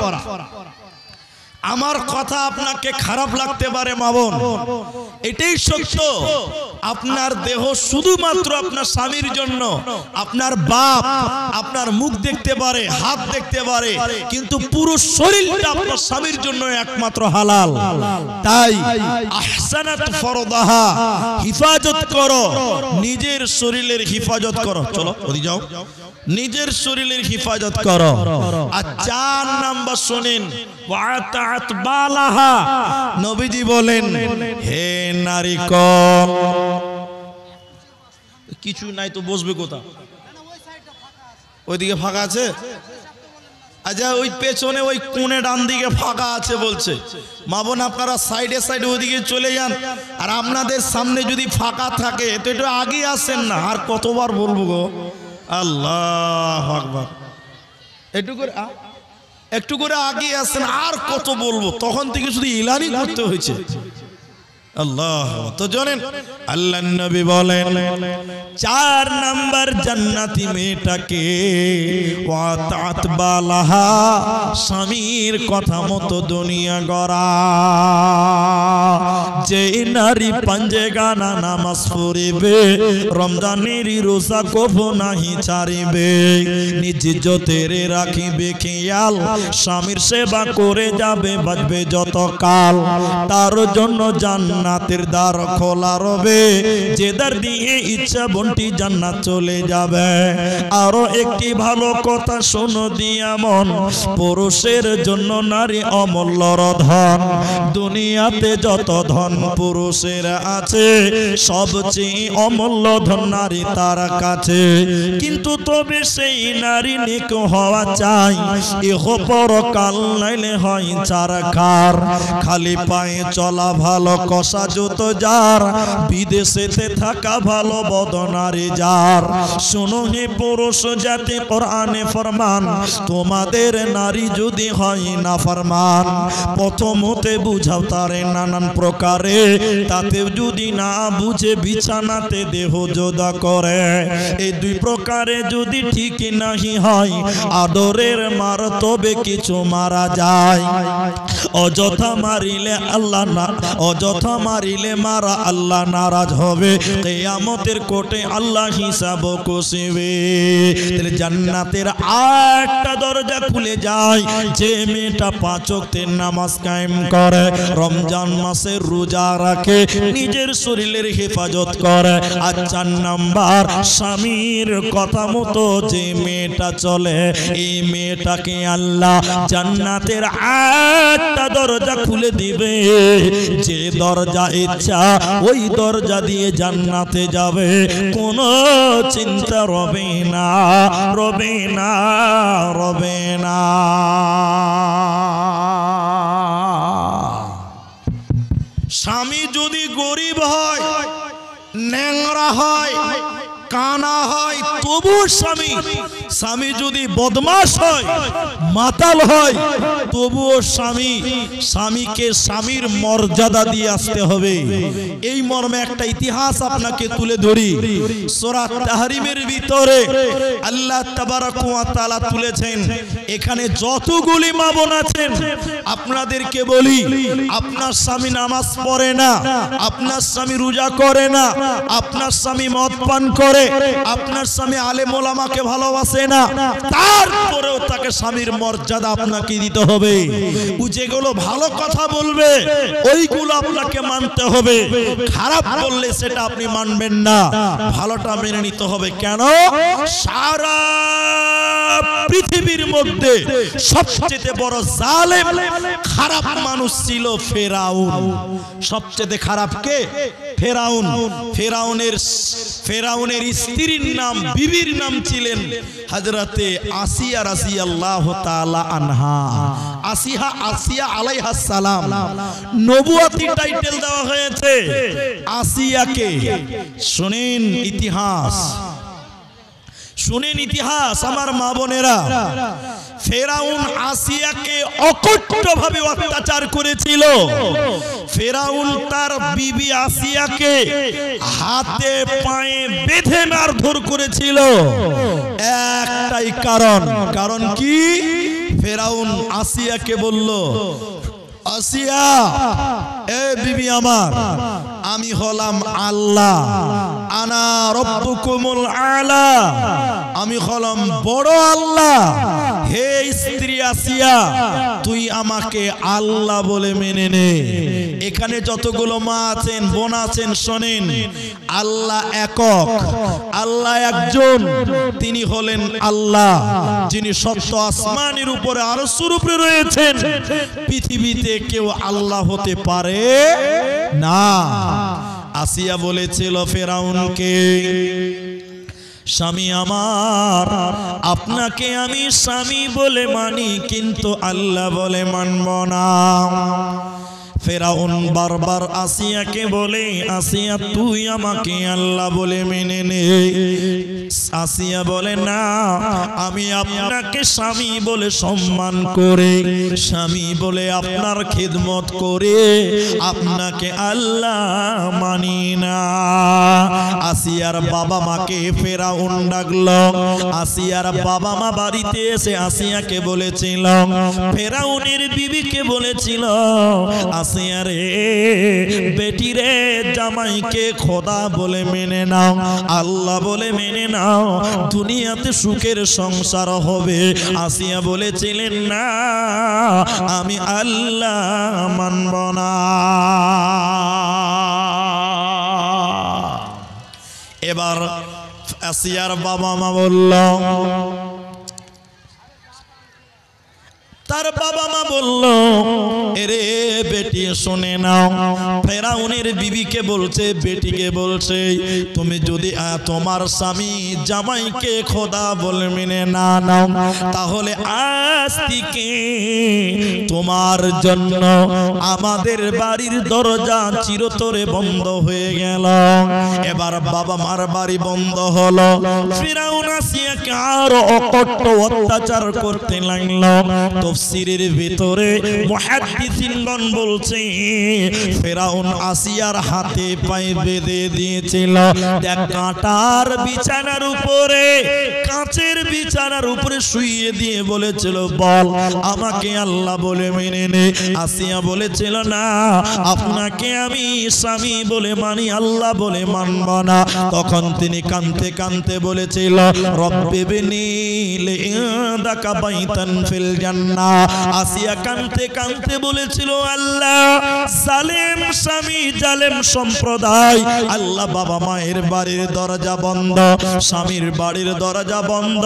Speaker 1: আমার কথা আপনাকে খারাপ লাগতে পারে মা বোন, এটাই সত্য। আপনার দেহ শুধুমাত্র আপনার স্বামীর জন্য, আপনার বাপ আপনার মুখ দেখতে পারে, হাত দেখতে পারে, কিন্তু পুরো শরীরটা আপনার স্বামীর জন্য একমাত্র হালাল। তাই আহসানাত ফরদাহা, হিফাজত করো, নিজের শরীরের হিফাজত করো। চলো ওদিকে যাও, নিজের শরীরের হিফাজত করো। আর 4 নাম্বার শুনেন, ওয়াতাত বালাহা, নবীজি বলেন হে নারী কল, কিছু নাই তো বসবে কোথা? ওইদিকে ফাঁকা আছে? আচ্ছা, ওই পেছনে ওই কোণে ডান দিকে ফাঁকা আছে বলছে। মা বোন আপনারা সাইডে সাইডে ওইদিকে চলে যান। আর আপনাদের সামনে যদি ফাঁকা থাকে তো একটু আগে আসেন না। আর কতবার বলবো গো, আল্লাহু আকবার। একটু করে আগে আসেন, আর কত বলবো, তখন থেকে শুধু ইলানি করতে হয়েছে। আল্লাহ। তো জানেন আল্লাহর নবী বলেন 4 নাম্বার জান্নাতি মেয়েটাকে ওয়াতাত বালাহা, স্বামীর কথা মতো দুনিয়া গড়া। যে নারী পাঞ্জে গানা নামাজ পড়িবে, রমজানের রোজা কবু নাহি ছাড়িবে, নিজ ইজ্জতের রাখিবে খেয়াল, স্বামীর সেবা করে যাবে বাঁচবে যত কাল, তার জন্য জান্নাতের দ্বার খোলা রবে, যে দ্বার দিয়ে ইচ্ছা বন্টি জান্নাত চলে যাবে। আরো একটি ভালো কথা শোনো দিয়া মন, পুরুষের জন্য নারী অমূল্য ধন। দুনিয়াতে যত ধন পুরুষের আছে, সবচেয়ে অমূল্য ধন নারী তার কাছে। কিন্তু তবে সেই নারী নেক হওয়া চাই, ইহ পরকাল নাইলে হয় চারখার। খালি পায়ে চলা ভালো, কষা জুতো যার, বিদেশেতে থাকা ভালো বদনারী যার। শুনো হে পুরুষ জাতি, কোরআনে ফরমান, তোমাদের নারী যদি হয় না ফরমান, প্রথমতে বুঝাও তারে নানান প্রকারে, তাতে যদি না বুঝে বিছানাতে দেহ যোদা করে। এই 2 প্রকারে যদি ঠিক নাহি হয়, আদরের মার তবে কিছু মারা যায়। অযথা মারিলে আল্লাহ না, অযথা মারিলে মারা আল্লাহ নারাজ হবে, কিয়ামতের কোর্টে আল্লাহ হিসাব কষিবে। তাহলে জান্নাতের 8টা দরজা খুলে যায় যে মেয়েটা 5 ওয়াক্তের নামাজ কায়েম করে, রমজান মাসে রোজা রাখে, নিজের শরীরের হেফাজত করে। আর 4 নাম্বার, স্বামীর কথা মতো যে মেয়েটা চলে, এই মেয়েটাকে আল্লাহ জান্নাতের 8টা দরজা খুলে দিবে। যে দরজা ইচ্ছা ওই দরজা দিয়ে জান্নাতে যাবে, কোনো চিন্তা রবে না, রবে না, রবে না। স্বামী যদি গরিব হয়, ন্যাংরা হয়, কানা হয়, তবু স্বামী, স্বামী যদি বদমাশ হয়, মাতাল হয়, তবুও স্বামী, স্বামীকে স্বামীর মর্যাদা দিয়ে আসতে হবে। এই মর্মে একটা ইতিহাস আপনাকে তুলে ধরি। সূরা তাহরিমের ভিতরে আল্লাহ তাবারক ওয়া তাআলা তুলেছেন, এখানে যতগুলি মা বোন আছেন আপনাদেরকে বলি, আপনার স্বামী নামাজ পড়ে না, আপনার স্বামী রোজা করে না, আপনার স্বামী মদ পান করে, করে আপনার স্বামী আলেম ওলামাকে ভালোবাসে না, তারপরেও তাকে স্বামীর মর্যাদা আপনাকে দিতে হবে। ও যেগুলো ভালো কথা বলবে ওইগুলো আপনাকে মানতে হবে, খারাপ বললে সেটা আপনি মানবেন না, ভালোটা মেনে নিতে হবে। কেন? সারা পৃথিবীর মধ্যে সবচেয়ে বড় জালেম খারাপ মানুষ ছিল ফেরাউন। সবচেয়ে খারাপ কে? ফেরাউন। ফেরাউনের স্ত্রীর নাম, বিবির নাম ছিলেন হযরতে আসিয়া রাদিয়াল্লাহু তাআলা আনহা। আসিয়া আলাইহাস সালাম, নবুয়তি টাইটেল দেওয়া হয়েছে আসিয়াকে। শুনেন ইতিহাস, শুনেন ইতিহাস আমার মা বোনেরা। ফেরাউন আসিয়াকে অকট্টভাবে অত্যাচার করেছিল। ফেরাউন তার বিবি আসিয়াকে হাতে পায়ে বেঁধে মারধর করেছিল একটাই কারণ। কারণ কি? ফেরাউন আসিয়াকে বলল, আসিয়া, এ বিবি আমার, আমি হলাম আল্লাহ, আনা রব্বুকুমুল আলা, আমি হলাম বড় আল্লাহ। হে স্ত্রী আসিয়া, তুই আমাকে আল্লাহ বলে মেনে নে। এখানে যতগুলো মা আছেন, বোন আছেন, শোনেন, আল্লাহ একক, আল্লাহ একজন, তিনি হলেন আল্লাহ, যিনি সত্য আসমানের উপরে আরশের উপরে রয়েছেন। পৃথিবীতে কেউ আল্লাহ হতে পারে না। আসিয়া বলেছিল ফেরাউনকে, স্বামী আমার, আপনাকে আমি স্বামী বলে মানি, কিন্তু আল্লাহ বলে মানব না। ফেরাউন বারবার আসিয়াকে বলে, আসিয়া তুই আমাকে আল্লাহ বলে মেনে নে। আসিয়া বলে, না, আমি আপনাকে স্বামী বলে সম্মান করে, স্বামী বলে আপনার খিদমত করে আপনাকে আল্লাহ মানি না। আসিয়ার বাবা মাকে ফেরাউন ডাকলো। আসিয়ার বাবা মা বাড়িতে এসে আসিয়াকে বলেছিল, ফেরাউনের বিবিকে বলেছিল, আসিয়া রে, বেটি রে, জামাইকে খোদা বলে মেনে নাও, আল্লাহ বলে মেনে নাও, দুনিয়াতে সুখের সংসার হবে। আসিয়া বলেছিলেন, না, আমি আল্লাহ মানব না। এবার আসিয়ার বাবা মা বলল, তার বাবা মা বলল, এরে বেটি শুনে নাও। ফেরাউনের বিবিকে বলছে, বেটিকে বলছে, তুমি যদি তোমার স্বামী জামাইকে খোদা বলে মেনে না নাও, তাহলে আজ থেকে তোমার জন্য আমাদের বাড়ির দরজা চিরতরে বন্ধ হয়ে গেল। এবার বাবা মার বাড়ি বন্ধ হলো। ফেরাউন আসিয়াকে আরো অকট্ট অত্যাচার করতে লাগলো। তাফসীরের ভিতরে মুহাদ্দিসিনগণ বলছে, ফেরাউন আসিয়ার হাতে পায়ে বেঁধে দিয়েছিল কাঁটার বিছানার উপরে, কাঁচের বিছানার উপরে শুইয়ে দিয়ে বলেছিল, বল আমাকে আল্লাহ বলে মেনে নে। আসিয়া বলেছিল, না, আপনাকে আমি স্বামী বলে মানি, আল্লাহ বলে মানব না। তখন তিনি কাঁদতে কাঁদতে বলেছিল, রব্বিবনি লি'ইনদাকা বাইতান ফিল জান্নাহ। আসিয়া কাঁদতে কাঁদতে বলেছিল, আল্লাহ, জালেম স্বামী, জালেম সম্প্রদায়, আল্লাহ বাবা মায়ের বাড়ির দরজা বন্ধ, স্বামীর বাড়ির দরজা বন্ধ,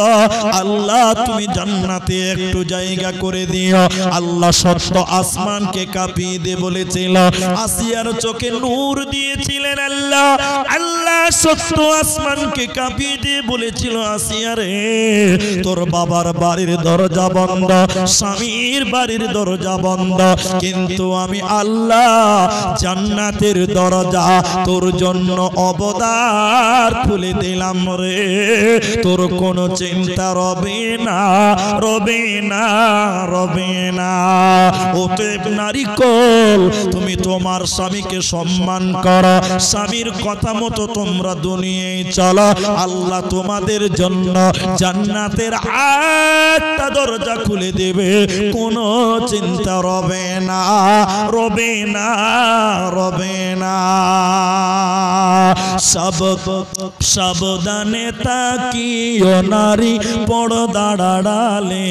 Speaker 1: আল্লাহ তুমি জান্নাতে একটু জায়গা করে দিও। আল্লাহ সত্য আসমানকে কাঁপিয়ে দিয়ে বলেছিল, আসিয়ার চোখে নূর দিয়েছিলেন আল্লাহ। আল্লাহ সত্য আসমানকে কাঁপিয়ে দিয়ে বলেছিল, আসিয়া রে, তোর বাবার বাড়ির দরজা বন্ধ, স্বামীর বাড়ির দরজা বন্ধ, কিন্তু আমি আল্লাহ জান্নাতের দরজা তোর জন্য অবদার খুলে দিলাম রে। তোর কোনো চিন্তা রবে না, রবে না, রবে না। অতএব নারীকল, তুমি তোমার স্বামীকে সম্মান করো, স্বামীর কথা মতো তোমরা দুনিয়ায় চলো, আল্লাহ তোমাদের জন্য জান্নাতের আটটা দরজা খুলে দেবে, কোনো চিন্তা রবে না, রবে না, রবে না। সাবধানে তাকিও নারী পর্দার আড়ালে,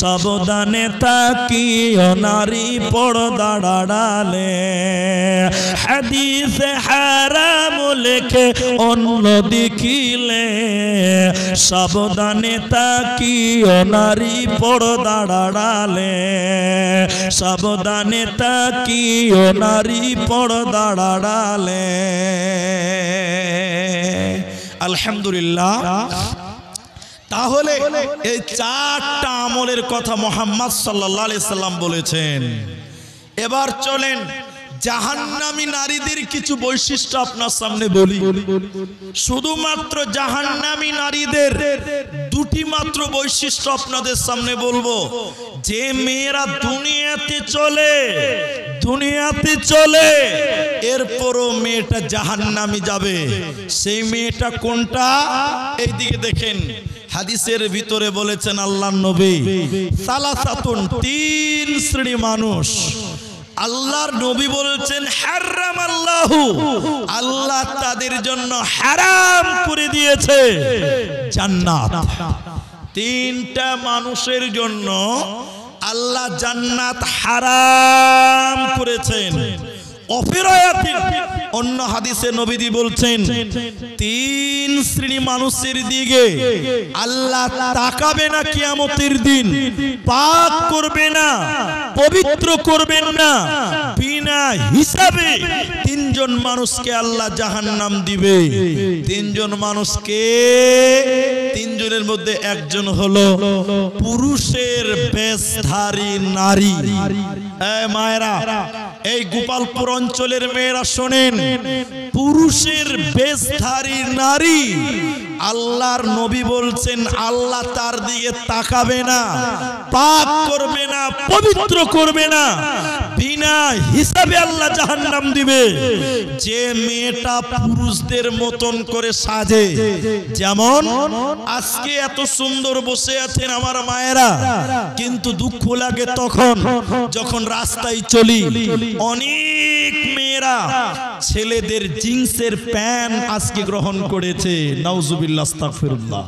Speaker 1: সাবধানে তাকিও নারী পর্দার আড়ালে। হাদিসে হারাম লেখে অন্য দেখিলে, সাবধানে তাকিও নারী পর্দার আড়ালে, সাবধানে তাকিও নারী পর্দার আড়ালে। আলহামদুলিল্লাহ। তাহলে এই চারটা আমলের কথা মুহাম্মদ সাল্লাল্লাহু আলাইহি সাল্লাম বলেছেন। এবার চলেন জাহান্নামী নারীদের কিছু বৈশিষ্ট্য আপনার সামনে বলি। শুধুমাত্র জাহান্নামী নারীদের দুটি মাত্র বৈশিষ্ট্য আপনাদের সামনে বলবো। যে মেয়েরা দুনিয়াতে চলে এরপরও মেয়েটা জাহান্নামী যাবে, সেই মেয়েটা কোনটা? এই দিকে দেখেন, হাদিসের ভিতরে বলেছেন আল্লাহর নবী, সালাসাতুন, তিন শ্রেণী মানুষ আল্লাহর নবী বলছেন হারামাল্লাহু, আল্লাহ তাদের জন্য হারাম করে দিয়েছে জান্নাত। তিনটা মানুষের জন্য আল্লাহ জান্নাত হারাম করেছেন। অন্য হাদিসে নবীজি বলছেন তিন শ্রেণী মানুষের দিকে আল্লাহ তাকাবে না কিয়ামতের দিন, পাক করবে না, পবিত্র করবেন না, বিনা হিসাবে তিনজন মানুষকে আল্লাহ জাহান্নাম দিবে। তিনজন মানুষকে, তিনজনের মধ্যে একজন হলো পুরুষের বেশধারী নারী। মায়েরা, এই গোপালপুর অঞ্চলের মেয়েরা শোনেন, পুরুষের বেশধারী নারী আল্লাহর নবী বলছেন আল্লাহ তার দিকে তাকাবে না, পাক করবে না, পবিত্র করবে না, বিনা হিসাবে আল্লাহ জাহান্নাম দিবে। যে মেয়েটা পুরুষদের মতন করে সাজে, যেমন আজকে এত সুন্দর বসে আছেন আমার মায়েরা, কিন্তু দুঃখ লাগে তখন যখন রাস্তায় চলি, অনেক মেয়েরা ছেলেদের জিন্সের প্যান্ট আজকে গ্রহণ করেছে। নাউজুবিল্লাহ, আস্তাগফিরুল্লাহ।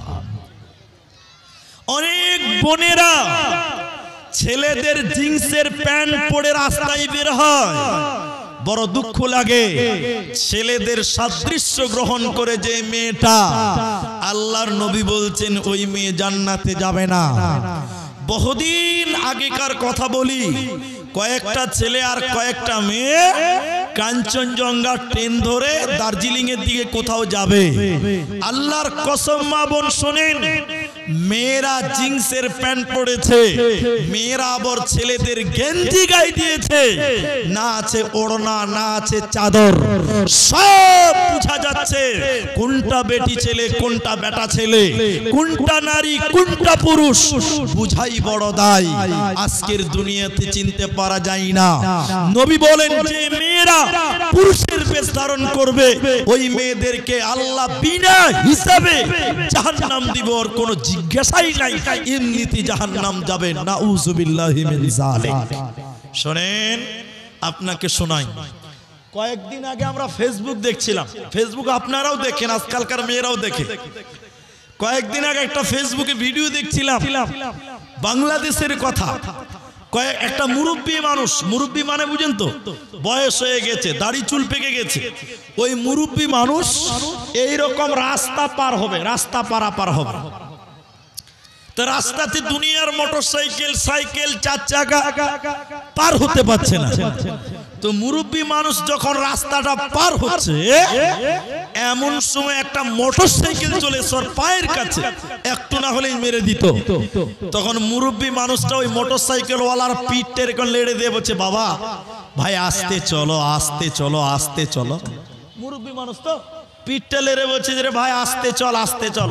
Speaker 1: অনেক বোনেরা ছেলেদের জিন্সের প্যান্ট পরে রাস্তায় বের হয়, বড় দুঃখ লাগে। ছেলেদের সাদৃশ্য গ্রহণ করে যে মেয়েটা, আল্লাহর নবী বলছেন ওই মেয়ে জান্নাতে যাবে না। বহুদিন আগেকার কথা বলি, কয়েকটা ছেলে আর কয়েকটা মেয়ে কাঞ্চনজঙ্ঘা ট্রেন ধরে দার্জিলিং এর দিকে কোথাও যাবে। আল্লাহর কসম মা বোন শোনেন, মেয়েরা জিন্সের প্যান্ট পরেছে, মেয়েরা আবার ছেলেদের গেঞ্জি গায়ে দিয়েছে, না আছে ওড়না, না আছে চাদর, সব বোঝা যাচ্ছে কোনটা বেটি ছেলে, কোনটা বেটা ছেলে, কোনটা নারী, কোনটা পুরুষ, বুঝাই বড় দায়। আজকের দুনিয়াতে চিনতে পারা যায় না। নবী বলেন যে মেয়েরা পুরুষের বেশ ধারণ করবে, ওই মেয়েদেরকে আল্লাহ বিনা হিসাবে জাহান্নাম দিব, আর কোনো জিজ্ঞাসাই নাই, এমনিতে জাহান্নাম যাবে। নাউযুবিল্লাহি মিন যালিক। শুনেন, আপনাকে শোনাই, কয়েকদিন আগে আমরা ফেসবুক দেখছিলাম, ফেসবুক আপনারাও দেখেন, আজকালকার মেয়েরাও দেখে। কয়েকদিন আগে একটা ফেসবুকে ভিডিও দেখছিলাম, বাংলাদেশের কথা। একটা মুরব্বী মানুষ, মুরব্বী মানে বুঝেন তো, বয়স হয়ে গেছে, দাড়ি চুল পেকে গেছে, ওই মুরব্বী মানুষ এইরকম রাস্তা পার হবে, রাস্তা পারাপার হবে। তো রাস্তাতে দুনিয়ার মোটরসাইকেল, সাইকেল, চার চাকা পার হতে পারছে না। তো মুরব্বী মানুষ যখন রাস্তাটা পার হচ্ছে, এমন সময় একটা মোটরসাইকেল চলে ওর পায়ের কাছে, একটু না হলেই মেরে দিত। তখন মুরব্বী মানুষটা ওই মোটরসাইকেল ওয়ালার পিঠটা এরকম লেড়ে দিয়ে বলছে, বাবা ভাই আস্তে চলো, আস্তে চলো, আস্তে চলো। মুরব্বী মানুষ তো পিঠটা লেড়ে বলছে যে ভাই আস্তে চল, আস্তে চল।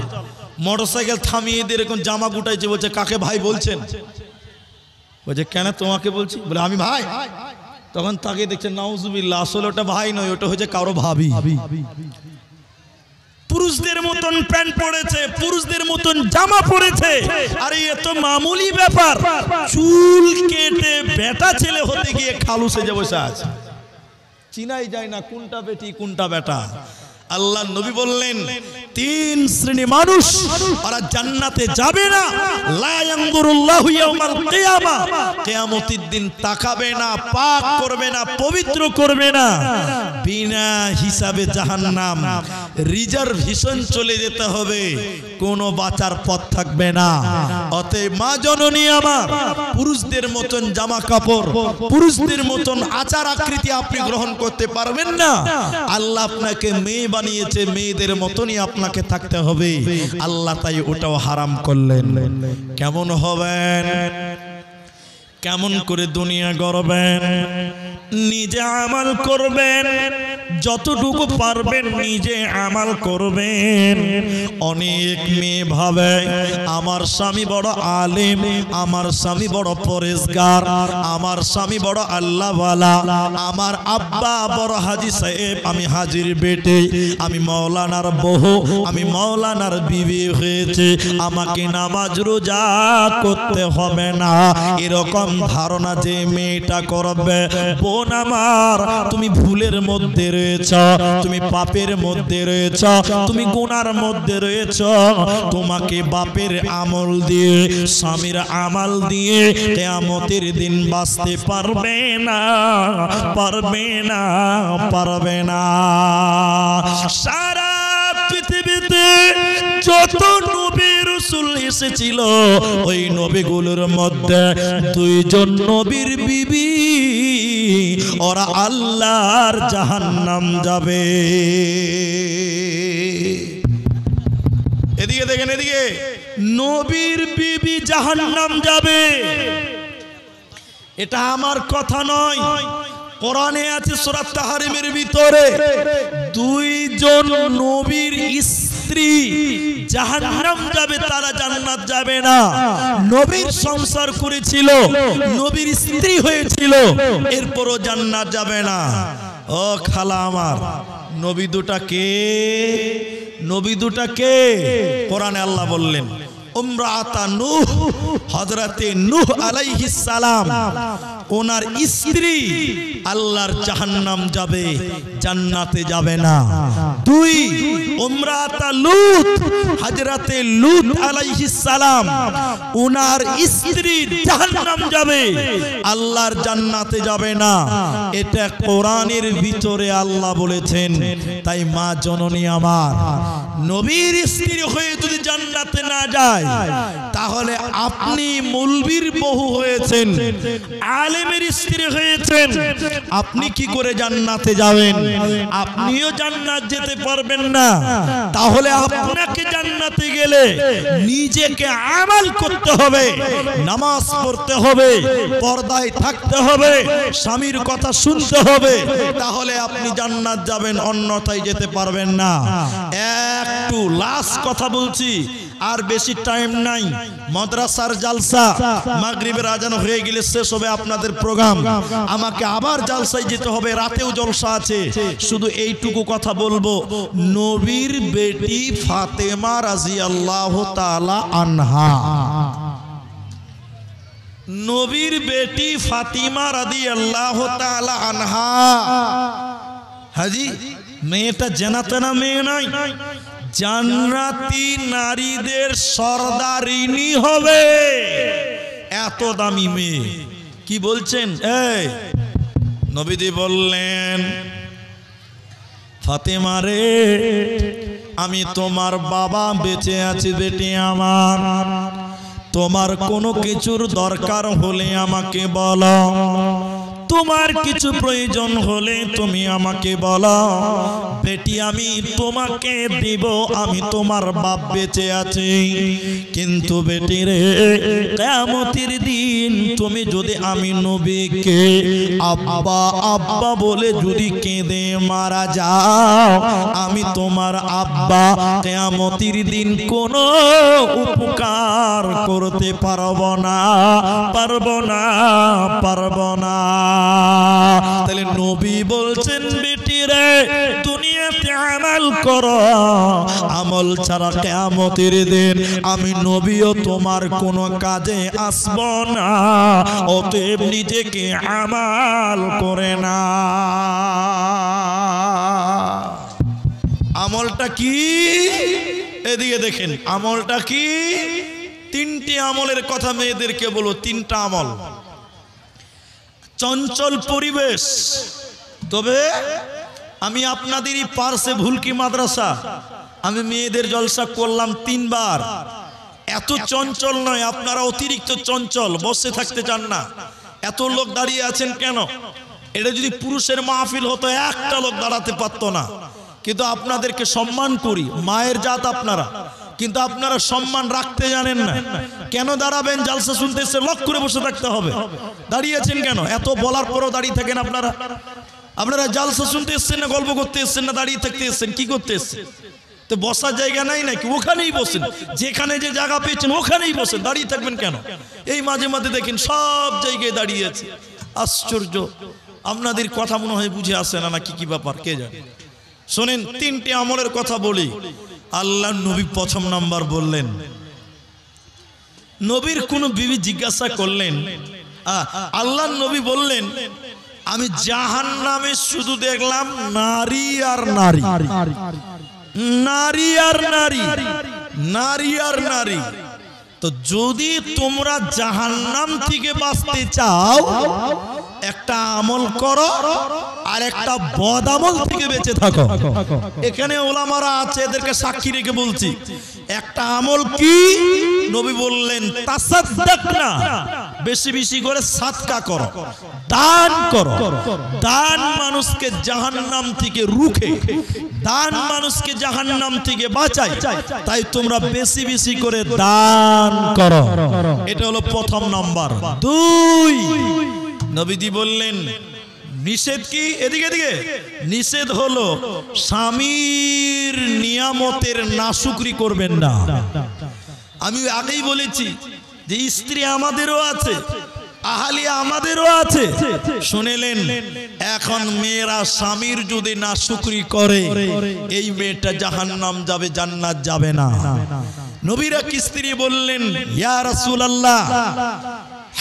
Speaker 1: মোটরসাইকেল থামিয়ে দিয়ে এরকম জামা গুটাইছে, বলছে কাকে ভাই বলছেন? বলছে কেন তোমাকে বলছি? বলে আমি ভাই। তখন তাকে দেখছে, নাউজুবিল্লাহ, আসলে ওটা ভাই নয়, ওটা হচ্ছে কারো ভাবি। পুরুষদের মতন প্যান্ট পরেছে, পুরুষদের মতন জামা পরেছে, আরে এ তো মামুলি ব্যাপার। চুল কেটে বেটা ছেলে হতে গিয়ে খালু সেজে বসে আছে। চিনাই যায় না কোনটা বেটি কোনটা বেটা। আল্লাহ নবী বললেন তিন শ্রেণী মানুষ ওরা জান্নাতে যাবে না। লা ইয়ানজুরুল্লাহু ইয়াউমাল কিয়ামা, কিয়ামতের দিন তাকাবে না, পাক করবে না, পবিত্র করবে না, বিনা হিসাবে জাহান্নাম, রিজার্ভেশন চলে যেতে হবে, কোনো বাঁচার পথ থাকবে না। অতএব মা জননী আমার, পুরুষদের মতন জামা কাপড়, পুরুষদের মতন আচার আকৃতি আপনি গ্রহণ করতে পারবেন না। আল্লাহ আপনাকে মেয়ে বানিয়েছে, মেয়েদের মতনই আপনাকে থাকতে হবে। আল্লাহ তাই ওটাও হারাম করলেন। কেমন হবেন, কেমন করে দুনিয়া গড়বেন? নিজে আমল করবেন, যতটুকু পারবেন নিজে আমল করবেন। অনেক মেয়ে ভাবে আমার স্বামী বড় আলেম, আমার স্বামী বড় পরেজগার, আমার স্বামী বড় আল্লাহওয়ালা, আমার আব্বা বড় হাজী সাহেব, আমি হাজির বেটে, আমি মাওলানার বউ, আমি মাওলানার বিবি হয়েছে, আমাকে নামাজ রোজা করতে হবে না। এরকম ধারণা যে মেয়েটা করবে, বোন আমার তুমি ভুলের মধ্যে রয়েছ, তুমি পাপের মধ্যে রয়েছ, তুমি গুনার মধ্যে রয়েছ। তোমাকে বাপের আমল দিয়ে, স্বামীর আমল দিয়ে কিয়ামতের দিন বাঁচতে পারবে না, পারবে না, পারবে না। সারা পৃথিবীতে যত নবী রাসূল এসেছিল, ওই নবীগুলোর মধ্যে দুইজন নবীর বিবি ওরা আল্লাহর জাহান্নাম যাবে। এদিকে দেখেন, এদিকে নবীর বিবি জাহান্নাম যাবে। এটা আমার কথা নয়, কোরআনে আছে সূরা তাহরিমের ভিতরে দুইজন নবীর স্ত্রী জাহান্নাম যাবে, তারা জান্নাত যাবে না। নবীর সংসার করেছিল, নবীর স্ত্রী হয়েছিল, এরপরও জান্নাত যাবে না। ও খালা আমার, নবী দুটা কে? নবী দুটা কে? কোরআনে আল্লাহ বললেন উমরাতা নূহ, হযরতে নূহ আলাইহিস সালাম, ওনার স্ত্রী আল্লাহর জাহান্নাম যাবে, জান্নাতে যাবে না। দুই উমরাতা লূত, হযরতে লূত আলাইহিস সালাম, ওনার স্ত্রী জাহান্নাম যাবে, আল্লাহর জান্নাতে যাবে না। এটা কোরআনের ভিতরে আল্লাহ বলেছেন। তাই মা জননী আমার, নবীর স্ত্রী হয়ে যদি জান্নাতে না যায়, তাহলে আপনি মৌলবীর বহু হয়েছেন, আলেমের স্ত্রী হয়েছেন, আপনি কি করে জান্নাতে যাবেন? আপনিও জান্নাত যেতে পারবেন না। তাহলে আপনাকে জান্নাতে গেলে নিজেকে আমল করতে হবে, নামাজ পড়তে হবে, পর্দায় থাকতে হবে, স্বামীর কথা শুনতে হবে, তাহলে আপনি জান্নাত যাবেন, অন্যথায় যেতে পারবেন না। একটু লাস্ট কথা বলছি, আর বেশি টাইম নাই। মাদ্রাসার জালসা মাগরিবের আজান হয়ে গেলে শেষ হবে আপনাদের প্রোগ্রাম, আমাকে আবার জালসায় যেতে হবে, রাতেও জলসা আছে। শুধু এইটুকু কথা বলবো, নবীর বেটি ফাতেমা রাদিয়াল্লাহু তাআলা আনহা, নবীর বেটি ফাতিমা রাদিয়াল্লাহু তাআলা আনহা, হাজি মেয়েটা জানাতেনা মেয়ে নয়, জান্নাতি নারীদের সরদারিনী হবে। এত দামি মেয়ে, কি বলছেন? এই নবীজি বললেন, ফাতেমা রে, আমি তোমার বাবা বেঁচে আছি বেটি আমার, তোমার কোনো কিছুর দরকার হলে আমাকে বলো, তোমার কিছু প্রয়োজন হলে তুমি আমাকে বলো বেটি, আমি তোমাকে দিব, আমি তোমার বাপ বেঁচে আছি। কিন্তু বেটি রে, কিয়ামতের দিন তুমি যদি আমি নবীকে আব্বা আব্বা বলে যদি কেঁদে মারা যাও, আমি তোমার আব্বা কিয়ামতের দিন কোনো উপকার করতে পারবো না, পারবো না, পারবো না। তাহলে নবী বলছেন বেটি রে দুনিয়াতে আমল করো, আমল ছাড়া কিয়ামতের দিন আমি নবীও তোমার কোনো কাজে আসব না। অতএব নিজেকে আমল করে না। আমলটা কি? এদিকে দেখেন আমলটা কি? তিনটি আমলের কথা মেয়েদেরকে বলো। তিনটা আমল। চঞ্চল পরিবেশ, তবে আমি আপনাদেরই পার্শ্বে ভুলকি মাদ্রাসা আমি মেয়েদের জলসা করলাম 3 বার। এত চঞ্চল নয়, আপনারা অতিরিক্ত চঞ্চল, বসে থাকতে চান না। এত লোক দাঁড়িয়ে আছেন কেন? এটা যদি পুরুষের মাহফিল হতো একটা লোক দাঁড়াতে পারতো না। কিন্তু আপনাদেরকে সম্মান করি, মায়ের জাত আপনারা, কিন্তু আপনারা সম্মান রাখতে জানেন না। কেন দাঁড়াবেন? জালসা শুনতে এসে লক করে বসে থাকতে হবে। দাঁড়িয়েছেন কেন? এত বলার পরও দাঁড়িয়ে থাকেন আপনারা। আপনারা জালসা শুনতে এসছেন না গল্প করতে এসছেন না দাঁড়িয়ে থাকতে এসছেন? কি করতে এসছেন? তো বসার জায়গা নাই নাকি? ওখানেই বসেন, যেখানে যে জায়গা পেয়েছেন ওখানেই বসেন। দাঁড়িয়ে থাকবেন কেন? এই মাঝে মাঝে দেখেন সব জায়গায় দাঁড়িয়ে আছে। আশ্চর্য, আপনাদের কথা মনে হয় বুঝে আসে না নাকি কি ব্যাপার কে জানে। শোনেন, 3টে আমলের কথা বলি। আল্লাহ নবী প্রথম নাম্বার বললেন, নবীর কোন বিবি জিজ্ঞাসা করলেন, আল্লাহ নবী বললেন আমি জাহান্নামে শুধু দেখলাম নারী আর নারী, নারী আর নারী, নারী আর নারী। তো যদি তোমরা জাহান্নাম থেকে বাঁচতে চাও একটা আমল করো আর একটা বদ আমল থেকে বেঁচে থাকো। এখানে ওলামারা আছে, এদেরকে সাক্ষী রেখে বলছি। একটা আমল কি? নবী বললেন তাসাদ্দাকনা, বেশি বেশি করে সাদকা করো, দান করো। দান মানুষকে জাহান্নাম থেকে রুখে, দান মানুষকে জাহান্নাম থেকে বাঁচায়। তাই তোমরা বেশি বেশি করে দান করো। এটা হলো প্রথম নাম্বার। 2, নবীজি বললেন নিষেধ কি? এদিকে এদিকে। নিষেধ হলো স্বামীর নিয়ামতের নাশুকরি করবেন না। আমি আগেই বলেছি যে স্ত্রী আমাদেরও আছে, আহালিয়া আমাদেরও আছে। শুনেলেন, এখন মেয়েরা স্বামীর যদি নাশুকরি করে এই মেয়েটা জাহান্নাম যাবে, জান্নাত যাবে না। নবীর এক স্ত্রী বললেন, ইয়া রাসূলুল্লাহ,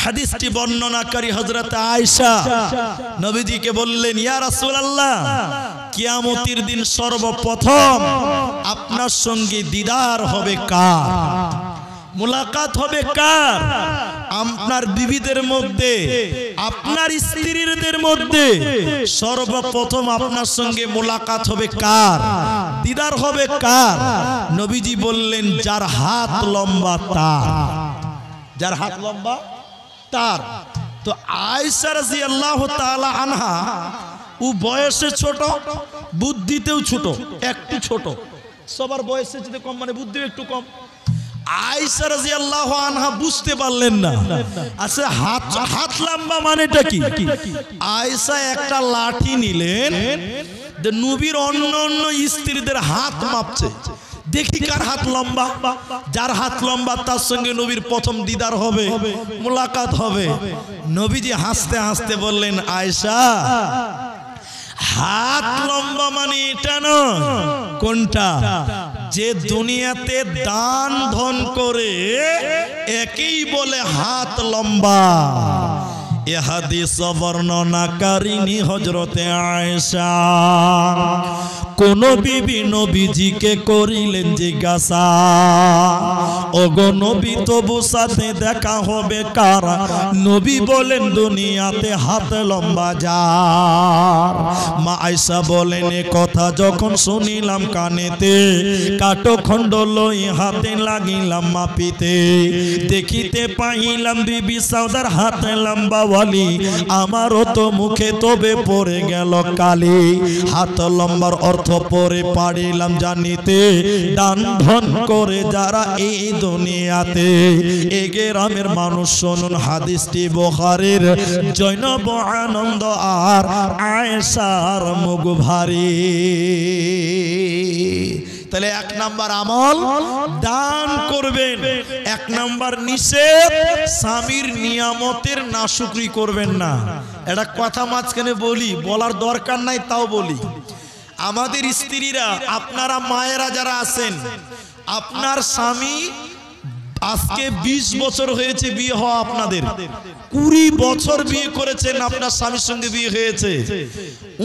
Speaker 1: হাদিসটি বর্ণনাকারী হযরত আয়েশা নবীজিকে বললেন, ইয়া রাসূলুল্লাহ, কিয়ামতের দিন সর্বপ্রথম আপনার সঙ্গে দিদার হবে কার? মুলাকাত হবে কার? আপনার বিবিদের মধ্যে, আপনার স্ত্রীদের মধ্যে সর্বপ্রথম আপনার সঙ্গে মুলাকাত হবে কার? দিদার হবে কার? নবীজি বললেন, যার হাত লম্বা তার। যার হাত লম্বা তার। তো আয়েশা রাদিয়াল্লাহু তাআলা আনহা, ও বয়সে ছোট, বুদ্ধিতেও ছোট, একটু ছোট। সবার বয়সে যদি কম মানে বুদ্ধিও একটু কম। আয়েশা রাদিয়াল্লাহু আনহা বুঝতে পারলেন না আচ্ছা হাত লম্বা মানেটা কি। আয়েশা একটা লাঠি নিলেন, নবীর অন্য অন্য স্ত্রীদের হাত মাপছে, দেখি কার হাত লম্বা। যার হাত লম্বা তার সঙ্গে নবীর প্রথম দিদার হবে, মুলাকাত হবে। নবীজি হাসতে হাসতে বললেন, আয়েশা, হাত লম্বা মানে এটা নয়। কোনটা? যে দুনিয়াতে দান ধন করে একেই বলে হাত লম্বা। এ হাদিস বর্ণনাকারিনী হযরতে আয়েশা। কোন বিবি নবীজিকে করিলেন জিজ্ঞাসা, ওগো নবী, তবু সাথে দেখা হবে কার? নবী বলেন, দুনিয়াতে হাত লম্বা যার। মা আয়েশা বলেন, এ কথা যখন শুনিলাম কানেতে, কাটো খণ্ড লই হাতে লাগিলাম মাপিতে। দেখিতে পাইলাম বিবি সাউদার হাত লম্বা ওয়ালি, আমারও তো মুখে তবে পড়ে গেল কালি। হাত লম্বার অর্থ পরে পারিলাম জানিতে, দান ধন করে যারা এই দুনিয়াতে। এ গ্রামের মানুষ শুনুন হাদিসটি বুখারীর। জৈনব আনন্দ আর আয়েশার মুখ ভারী। তাহলে এক নাম্বার আমল দান করবেন। এক নাম্বার নিষেধ, স্বামীর নিয়ামতের নাশুকরি করবেন না। এটা কথা মাঝখানে বলি, বলার দরকার নাই তাও বলি। আমাদের স্ত্রীরা, আপনারা মায়েরা যারা আছেন, আপনার স্বামী আজকে 20 বছর হয়েছে বিয়ে হওয়া, আপনাদের 20 বছর বিয়ে করেছেন, আপনার স্বামীর সঙ্গে বিয়ে হয়েছে।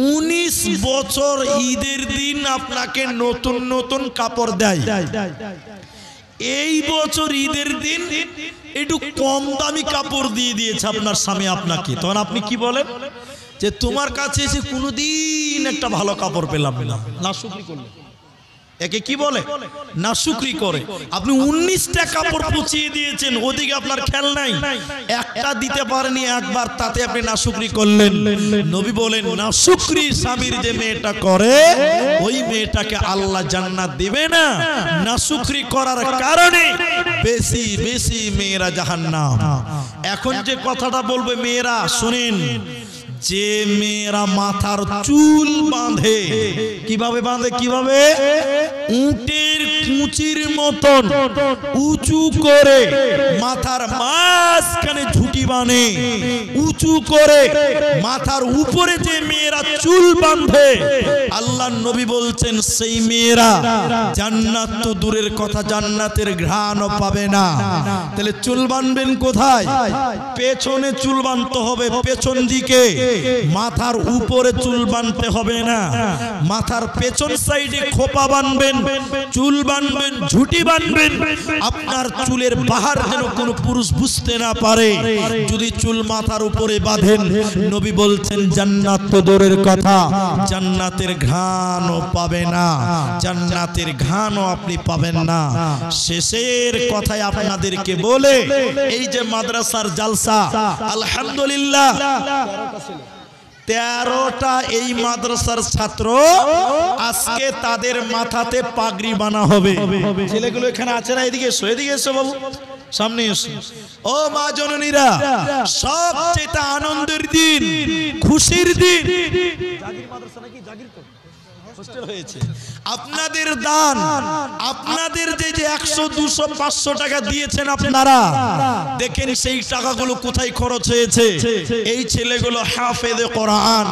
Speaker 1: 19 বছর ঈদের দিন আপনাকে নতুন নতুন কাপড় দেয়। এই বছর ঈদের দিন একটু কম দামি কাপড় দিয়ে দিয়েছে আপনার স্বামী আপনাকে, তখন আপনি কি বলেন? যে তোমার কাছে এসে কোনোদিন একটা ভালো কাপড় পেলাম না। নাশুকরি করলেন। একে কি বলে? নাশুকরি করে। আপনি 19টা কাপড় পচিয়ে দিয়েছেন, ওদিকে আপনার খেয়াল নাই, একটা দিতে পারেনি একবার, তাতে আপনি নাশুকরি করলেন। নবী বলেন, নাশুকরি স্বামীর যে মেয়েটা করে, ওই মেয়েটাকে আল্লাহ জান্নাত দিবে না। নাশুকরি করার কারণে বেশি বেশি মেয়েরা জাহান্নাম। এখন যে কথাটা বলবে মেয়েরা শুনেন, যে মেয়েরা মাথার চুল বাঁধে, কিভাবে বাঁধে? কিভাবে? উটের কুচির মতন উঁচু করে মাথার মাঝখানে ঝুঁটি বাঁধে, উঁচু করে মাথার উপরে যে মেয়েরা চুল বাঁধে, আল্লাহর নবী বলছেন সেই মেয়েরা জান্নাত তো দূরের কথা, জান্নাতের ঘ্রাণও পাবে না। তাহলে চুল বাঁধবেন কোথায়? পেছনে চুল বাঁধতে হবে, পেছন দিকে। মাথার উপরে চুল বাঁধতে হবে না, মাথার পেছন সাইডে খোপা বাঁধবেন, চুল বাঁধবেন, ঝুঁটি বাঁধবেন। আপনার চুলের বাহার যেন কোনো পুরুষ বুঝতে না পারে। যদি চুল মাথার উপরে বাঁধেন, নবী বলছেন জান্নাত তো দূরের কথা, জান্নাতের ঘ্রাণও পাবে না, জান্নাতের ঘ্রাণও আপনি পাবেন না। শেষের কথায় আপনাদেরকে বলে, এই যে মাদ্রাসার জালসা, আলহামদুলিল্লাহ 13টা এই মাদ্রাসার ছাত্র, আজকে তাদের মাথাতে পাগড়ি বানা হবে। ছেলেগুলো এখানে আছে না? এদিকে এসো, এদিকে এসো বাবু, সামনে এসো। ও মা জননীরা, সবচেয়ে আনন্দের দিন, খুশির দিন। জাগির মাদ্রাসা নাকি? জাগির তো হোস্টেল হয়েছে। আপনাদের দান, আপনাদের যে 100, 200, 500 টাকা দিয়েছেন আপনারা, দেখেন সেই টাকাগুলো কোথায় খরচ হয়েছে। এই ছেলেগুলো হাফেজে কোরআন,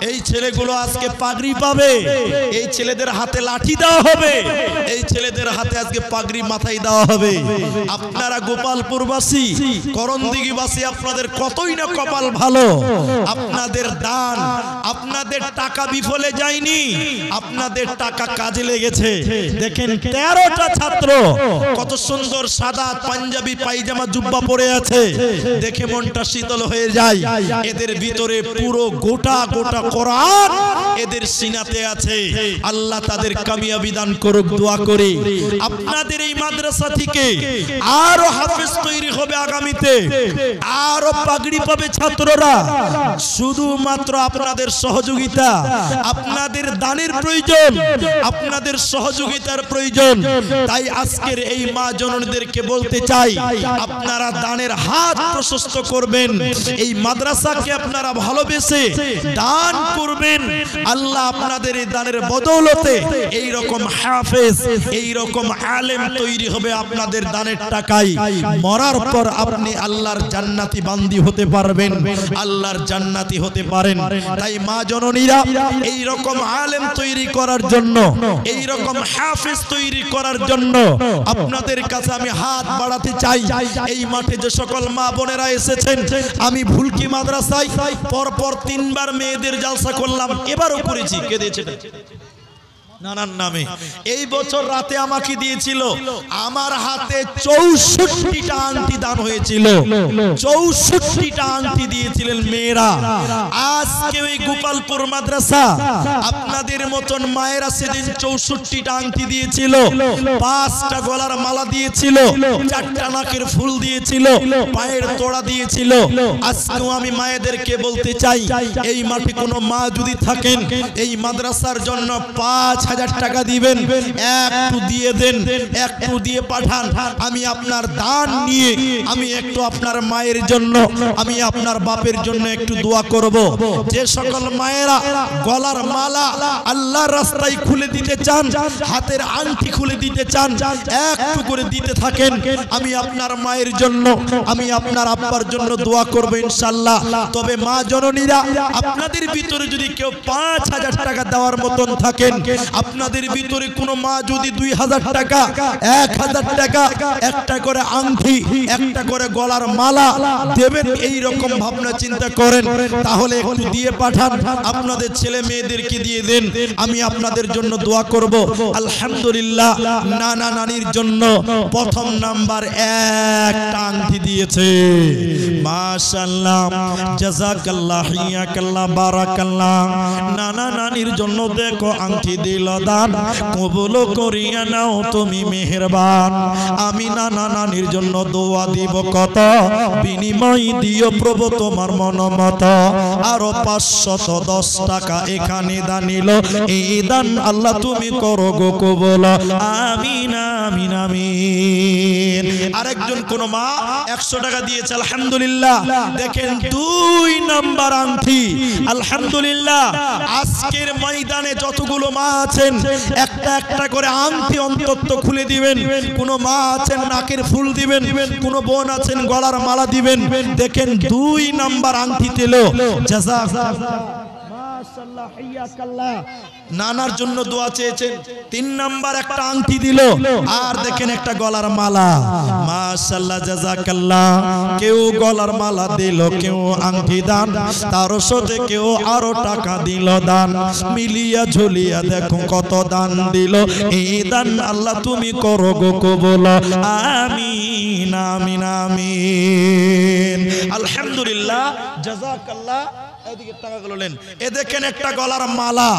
Speaker 1: এই ছেলেগুলো আজকে পাগড়ি পাবে, এই ছেলেদের হাতে লাঠি দেওয়া হবে, এই ছেলেদের হাতে আজকে পাগড়ি মাথায় দেওয়া হবে। আপনারা গোপালপুরবাসী, করণদিঘিবাসী, আপনাদের কতই না কপাল ভালো। আপনাদের দান, আপনাদের টাকা বিফলে যায়নি, আপনাদের টাকা কাজে লেগেছে। দেখেন 13টা ছাত্র কত সুন্দর সাদা পাঞ্জাবি পায়জামা জুব্বা পরে আছে, দেখে মনটা শীতল হয়ে যায়। এদের ভিতরে পুরো গোটা গোটা কোরআন এদের সিনাতে আছে। আল্লাহ তাদের কামিয়াবি দান করুক, দোয়া করি। আপনাদের এই মাদ্রাসা থেকে আরো হাফেজ তৈরি হবে আগামীতে, আরো পাগড়ি পাবে ছাত্ররা। শুধুমাত্র আপনাদের সহযোগিতা, আপনাদের দানের প্রয়োজন, আপনাদের সহযোগিতার প্রয়োজন। তাই আজকের এই মা জননীদেরকে বলতে চাই, আপনারা দানের হাত প্রশস্ত করবেন, এই মাদ্রাসাকে আপনারা ভালোবেসে দান করবেন। আল্লাহ আপনাদের এই দানের বদৌলতে এই রকম হাফেজ, এই রকম আলেম তৈরি হবে আপনাদের দানের টাকায়। মরার পর আপনি আল্লাহর জান্নাতি বান্দি হতে পারবেন, আল্লাহর জান্নাতি হতে পারেন। তাই মা জননীরা, এই রকম আলেম তৈরি করার জন্য, এই রকম হাফেজ তৈরি করার জন্য আপনাদের কাছে আমি হাত বাড়াতে চাই। এই মাঠে যে সকল মা বোনেরা এসেছেন, আমি ভুলকি মাদ্রাসায় পরপর 3 বার মেয়েদের জালসা করলাম, এবারও করেছি। কে দিয়েছে? নানার নামে। এই বছর রাতে আমাকে দিয়েছিল, আমার হাতে 64টা আংটি দান হয়েছিল, 64টা আংটি দিয়েছিলেন মেয়েরা। আজকে ওই গোপালপুর মাদ্রাসা আপনাদের মতন মায়েরা সেদিন 64টা আংটি দিয়েছিল, 5টা গলার মালা দিয়েছিল, 4টা নাকের ফুল দিয়েছিল, পায়ের তোড়া দিয়েছিল। আজকেও আমি মায়েদেরকে বলতে চাই, এই মাঠে কোনো মা যদি থাকেন, এই মাদ্রাসার জন্য 5 5000 টাকা দিবেন, একটু দিয়ে দেন, একটু দিয়ে পাঠান। আমি আপনার দান নিয়ে আমি একটু আপনার মায়ের জন্য, আমি আপনার বাপের জন্য একটু দোয়া করব। যে সকল মায়েরা গলার মালা আল্লাহর রাস্তায় খুলে দিতে চান, হাতের আংটি খুলে দিতে চান, একটু করে দিতে থাকেন। আমি আপনার মায়ের জন্য, আমি আপনার আব্বার জন্য দোয়া করব ইনশাআল্লাহ। তবে মা জননীরা, আপনাদের ভিতরে যদি কেউ 5000 টাকা দেওয়ার মতন থাকেন, আপনাদের ভিতরে কোনো মা যদি 2000 টাকা, 1000 টাকা, একটা করে আংটি, একটা করে গলার মালা দেবেন, এই রকম ভাবনা চিন্তা করেন, তাহলে একটু দিয়ে পাঠান, আপনাদের ছেলে মেয়েদেরকে দিয়ে দেন। আমি আপনাদের জন্য দোয়া করব। আলহামদুলিল্লাহ, নানা নানির জন্য প্রথম নাম্বার একটা আংটি দিয়েছে। মাশাআল্লাহ, জাযাকাল্লাহ, হিয়াকাল্লাহ, বারাকাল্লাহ। নানা নানির জন্য দেখো আংটি দিল দান, কবুল করিয়া নাও তুমি মেহেরবান। আমি নানা নানির জন্য দোয়া দিব কত, বিনিময় দিও প্রভু তোমার মনমত। আরো 510 টাকা এখানে দানিল, এই দান আল্লাহ তুমি করো গো কবুল। আমিন আমিন আমিন। আরেকজন কোন মা 100 টাকা দিয়েছে, আলহামদুলিল্লাহ। দেখেন 2 নাম্বার আংটি, আলহামদুলিল্লাহ। আজকের ময়দানে যতগুলো মা আছেন, একটা একটা করে আংটি অন্তত খুলে দিবেন। কোন মা আছেন নাকের ফুল দিবেন, কোন বোন আছেন গলার মালা দিবেন। দেখেন 2 নাম্বার আংটি দিল, জাযাকাল্লাহ, মাশাআল্লাহ, হিয়াকাল্লাহ। নানার জন্য দোয়া চেয়েছেন, 3 নাম্বার একটা আংটি দিল, আর দেখেন একটা গলার মালা। মাশাআল্লাহ, জাযাকাল্লাহ। কেউ গলার মালা দিল, কেউ আংটি দান, তার সাথে কেউ আরো টাকা দিল দান। মিলিয়া ঝুলিয়া দেখো কত দান দিল, এই দান আল্লাহ তুমি করো গো কবুল। আমিন আমিন আমিন। আলহামদুলিল্লাহ, জাযাকাল্লাহ। এদিকে টাকাগুলো নেন। এ দেখেন একটা গলার মালা,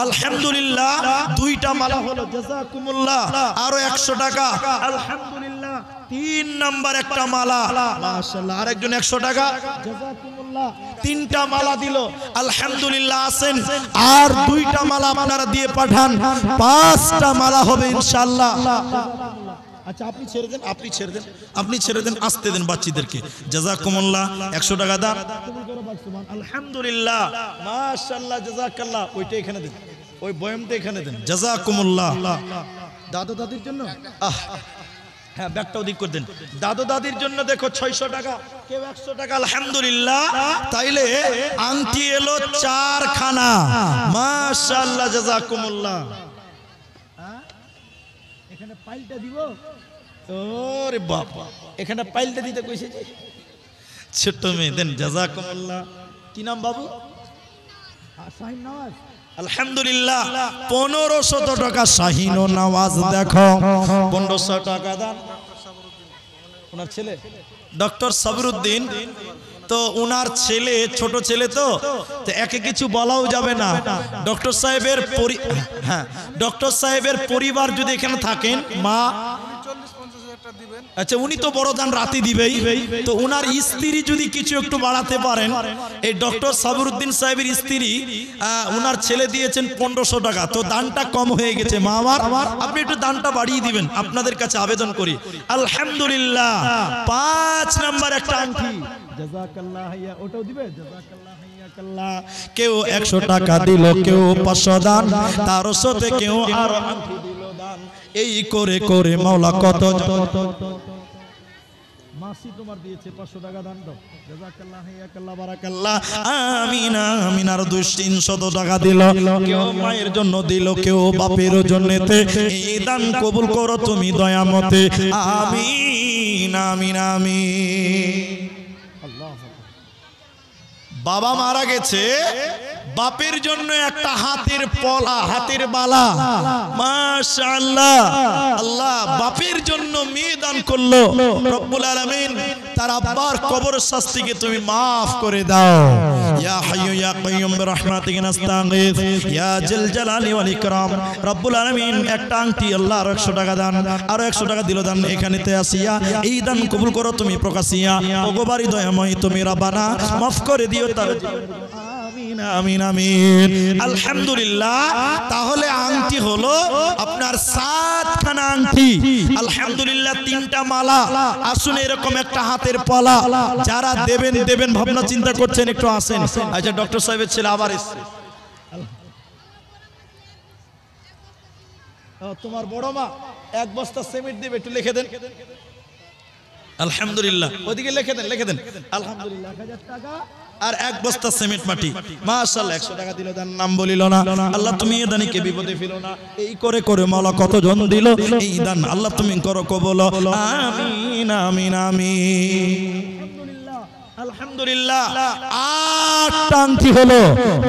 Speaker 1: আলহামদুলিল্লাহ। 2টা মালা হলো, জাযাকুমুল্লাহ। আরো 100 টাকা, আলহামদুলিল্লাহ। 3 নাম্বার একটা মালা, মাশাআল্লাহ। আরেকজন 100 টাকা, জাযাকুমুল্লাহ। 3টা মালা দিল, আলহামদুলিল্লাহ। আসেন আর 2টা মালা আপনারা দিয়ে পাঠান, 5টা মালা হবে ইনশাআল্লাহ। আচ্ছা, আপনি ছেড়ে দেন, আপনি ছেড়ে দেন, আপনি ছেড়ে দেন, আসতে দেন বাচ্চাদেরকে। জাযাকুমুল্লাহ। 100 টাকা দান, আলহামদুলিল্লাহ, মাশাআল্লাহ, জাযাকাল্লাহ। ওইটা এখানে দেন, ওই বয়ামটা এখানে দেন, জাযাকুমুল্লাহ। দাদু দাদির জন্য, হ্যাঁ, ব্যাগটাও দিক করে দেন। দাদু দাদির জন্য দেখো 600 টাকা, কেউ 100 টাকা, আলহামদুলিল্লাহ। তাইলে আংটি এলো 4 খানা, মাশাআল্লাহ, জাযাকুমুল্লাহ। এখানে পাইলটা দিব, ওরে বাবা, এখানে পাইলটা দিতে কইছে যে ছোট মেয়ে। দেন, জাযাকুমুল্লাহ। কি নাম বাবু? শাহিন নওয়াজ, আলহামদুলিল্লাহ। 1500 টাকা শাহিন নওয়াজ। দেখো 1500 টাকা দান। ওনার ছেলে ডক্টর সাবরুদ্দিন, তো ওনার ছেলে, ছোট ছেলে, তো একে কিছু বলাও যাবে না। ডক্টর সাহেবের হ্যাঁ, ডক্টর সাহেবের পরিবার যদি এখানে থাকেন, মা, আচ্ছা, উনি তো বড় দান রাতে দিবেই, তো উনার স্ত্রী যদি কিছু একটু বাড়াতে পারেন। এই ডক্টর সাবরুদ্দিন সাহেবের স্ত্রী, উনার ছেলে দিয়েছেন 1500 টাকা, তো দানটা কম হয়ে গেছে। মা আমার, আপনি একটু দানটা বাড়িয়ে দিবেন, আপনাদের কাছে আবেদন করি। আলহামদুলিল্লাহ। 5 নাম্বার একটা আংটি, জাযাকাল্লাহ। হিয়া, ওটাও দিবে, জাযাকাল্লাহ, হিয়াকাল্লাহ। কেউ 100 টাকা দিল, কেউ 500 দান, তার সাথে কেউ আর আংটি দিল দান। এই করে করে মাওলা কত। মাসি তোমার দিয়েছে 500 টাকা দান দাও, জাযাকাল্লাহ, হিয়াকাল্লাহ, বারাকাল্লাহ। আমিন আমিন। আর 200-300 টাকা দিল, কেউ মায়ের জন্য দিল, কেউ বাপের জন্যতে। এই দান কবুল করো তুমি দয়ামতে। আমিন আমিন আমিন। বাবা মারা গেছে, বাপের জন্য একটা হাতের পলা, হাতের বালা, মাশাআল্লাহ। আল্লাহ বাপের জন্য মেয়ে দান করলো। রব্বুল আলামিন তার আব্বার কবর শাস্তিকে তুমি maaf করে দাও। ইয়া হাইয়্যু ইয়া কাইয়্যুম বিরহমাতিকা নাস্তাগীথ ইয়া জাল জালালি ওয়াল ইকরাম। রব্বুল আলামিন একটা আংটি, আল্লাহ আর 100 টাকা দান, আর 100 টাকা দিল দান। এখানেতে আসিয়া এই দান কবুল করো তুমি প্রকাশিয়া। ওগো বাড়ি দয়াময় তুমি রাব্বানা, maaf করে দিও তার। আমিন আমিন আমিন। আলহামদুলিল্লাহ, তাহলে আংটি হলো আপনার 7 খানা আংটি। আলহামদুলিল্লাহ, 3টা মালা। আসুন এরকম একটা হাতের পলা যারা দেবেন দেবেন ভাবনা চিন্তা করছেন একটু আসেন। আচ্ছা, ডক্টর সাহেবের ছেলে আবার এসছে। তোমার বড় মা 1 বস্তা সিমেন্ট দিবে, একটু লিখে দেন। আলহামদুলিল্লাহ, ওদিকে লিখে দেন। আলহামদুলিল্লাহ, 1000 টাকা আর 1 বস্তা সিমেন্ট মাটি। মাশাআল্লাহ, 100 টাকা দিল, তার নাম বলিল না। আল্লাহ তুমি এ দানিকে বিপদে ফেলো না। এই করে করে মাওলা কতজন দিল এই দান, আল্লাহ তুমি করো কবুল। আমিন আমিন আমিন। আলহামদুলিল্লাহ, 8 আংটি হলো।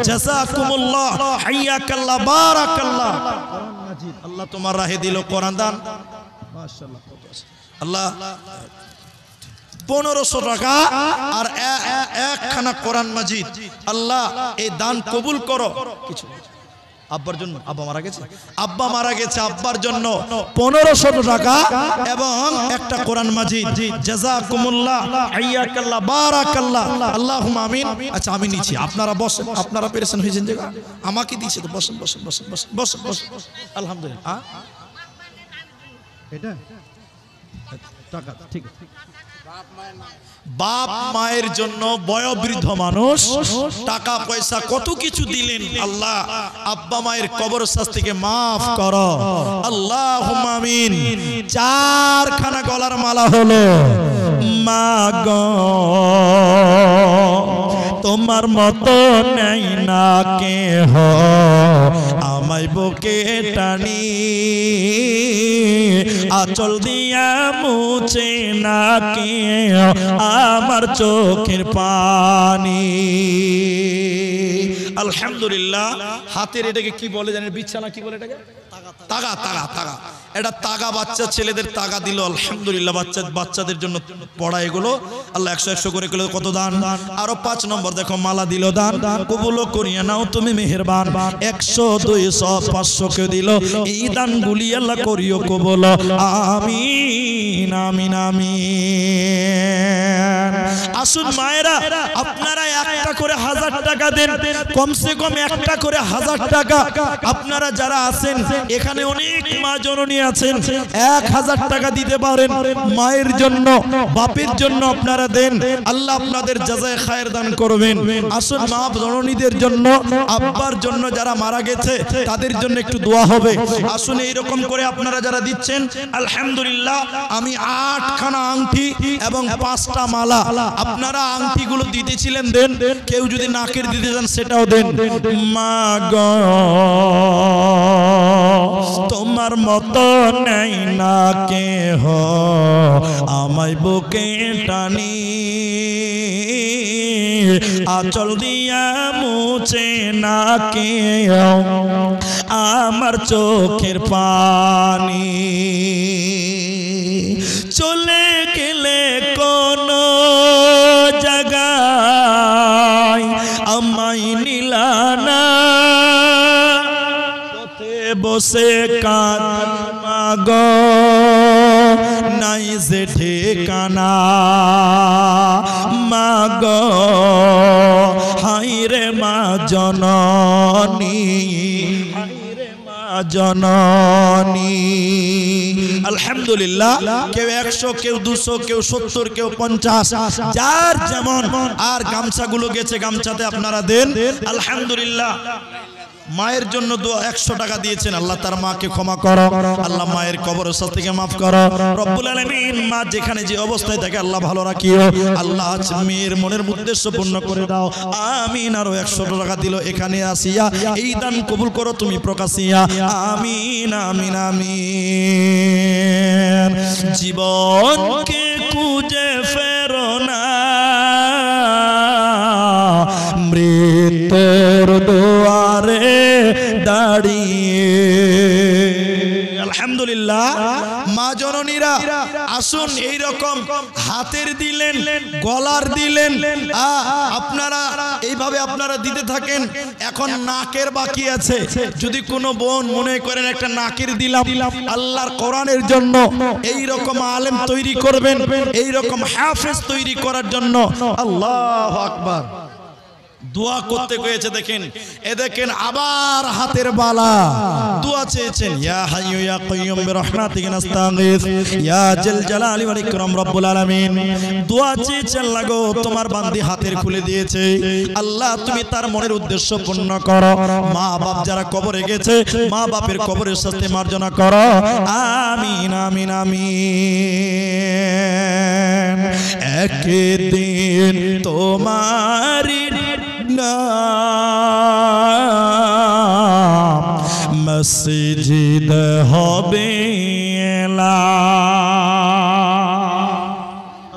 Speaker 1: জাযাকুমুল্লাহ, হাইয়াকাল্লাহ, বারাকাল্লাহ। কোরআন মাজিদ আল্লাহ তোমার রাহে দিল, কোরআন দান। মাশাআল্লাহ, আল্লাহ 1500 টাকা আর 1 খানা কোরআন মাজিদ। আল্লাহ এই দান কবুল করো। কিছু আব্বার জন্য, আব্বা মারা গেছে, আব্বার জন্য 1500 টাকা এবং একটা কোরআন মাজিদ। জাযাকুমুল্লাহ, হাইয়াকাল্লাহ, বারাকাল্লাহ, আল্লাহুম্মা আমিন। আচ্ছা, আমি নিচ্ছি, আপনারা বসেন, আপনারা পেরেছেন হয়েছেন জায়গা, আমাকে দিয়েছে তো, বসেন বসেন বসেন বসেন বসেন। আলহামদুলিল্লাহ, এটা টাকা ঠিক আছে। বাপ মায়ের জন্য বয়োবৃদ্ধ মানুষ টাকা পয়সা কত কিছু দিলেন। আল্লাহ আব্বা মায়ের কবরস্থানকে মাফ করো, আল্লাহুম্মা আমিন। 4 খানা গলার মালা হলো। মা গো তোমার মতো নেই না কেহ, আমায় বুকে টানি, আঁচল দিয়া মুছে না কেহ আমার চোখের পানি। আলহামদুলিল্লাহ, হাতের এটাকে কি বলে জানেন? বিছানা কি বলে এটাকে? তাগা। এটা তাগা, বাচ্চা ছেলেদের তাগা দিল। আলহামদুলিল্লাহ, বাচ্চাদের জন্য পড়া এগুলো। আল্লাহ 100 করে কত দান। আরো 5 নম্বর দেখো, মালা দিল দান, কবুল করিয়া নাও তুমি মেহেরবান। 100, 200, 500 কে দিল। এই দানগুলি আল্লাহ করিও কবুল। আমিন আমিন আমিন। আসুন মায়েরা, আপনারা একটা করে 1000 টাকা দেন, কমসে কম একটা করে 1000 টাকা। আপনারা যারা আছেন এখানে অনেক মা জননী আছেন, 1000 টাকা দিতে পারেন মায়ের জন্য, বাপের জন্য আপনারা দেন, আল্লাহ আপনাদের জাযায়ে খায়ের দান করবেন। আসুন মা জননীদের জন্য, আব্বার জন্য যারা মারা গেছে তাদের জন্য একটু দোয়া হবে। আসুন এইরকম করে আপনারা যারা দিচ্ছেন, আলহামদুলিল্লাহ, আমি 8 খানা আংটি এবং 5টা মালা। আপনারা আংটিগুলো দিতেছিলেন দেন, কেউ যদি নাকের দিতে চান সেটাও দেন। মা গো তোমার মতো নেই না কেহ, আমায় বুকে টানি, আঁচল দিয়া মুছে না কেহ আমার চোখের পানি। চলে গেলে কোন জায়গায় আমায় নিলানা, পথে বসে কাঁদি মাগো নাই যে ঠিকানা। মাগো হায়রে মা জননী, জননী। আলহামদুলিল্লাহ, কেউ 100, কেউ 200, কেউ 70, কেউ 50, যার যেমন। আর গামছাগুলো গেছে, গামছাতে আপনারা দেন। আলহামদুলিল্লাহ, মায়ের জন্য 100 টাকা দিয়েছেন, আল্লাহ তার মাকে ক্ষমা করো, আল্লাহ মায়ের কবরস্থান থেকে মাফ করো। রব্বুল আলামিন মা যেখানে যে অবস্থায় থাকে আল্লাহ ভালো রাখিও, আল্লাহ মেয়ের মনের উদ্দেশ্য পূর্ণ করে দাও। আমিন। আরো 100 টাকা দিল, এখানে আসিয়া এই দান কবুল করো তুমি প্রকাশিয়া। আমিন আমিন আমিন। জীবনকে খুঁজে ফেরো না, মৃত্যুর দুয়ারে দাঁড়িয়ে। আলহামদুলিল্লাহ, মা জননীরা আসুন এইরকম হাতের দিলেন, গলার দিলেন, আপনারা এইভাবে আপনারা দিতে থাকেন। এখন নাকের বাকি আছে, যদি কোনো বোন মনে করেন একটা নাকের দিলাম আল্লাহর কোরআনের জন্য, এইরকম আলেম তৈরি করবেন, এইরকম হাফেজ তৈরি করার জন্য। আল্লাহু আকবার। দোয়া করতে গিয়েছে দেখেন, এ দেখেন আবার হাতের বালা দোয়া চেয়েছেন, ইয়া হাইয়ু ইয়া কাইয়ুম বিরহমাতিকা নাস্তাগীথ ইয়া জাল জালালি ওয়াল ইকরাম রব্বুল আলামিন। দোয়া চেয়েছেন, লাগো তোমার বান্দি হাতের খুলে দিয়েছে, আল্লাহ তুমি তার মনের উদ্দেশ্য পূর্ণ করো। মা বাপ যারা কবরে গেছে, মা বাপের কবরের শাস্তি মার্জনা করো, আমিন আমিন আমিন। একদিন তোমারি মসজিদ হবে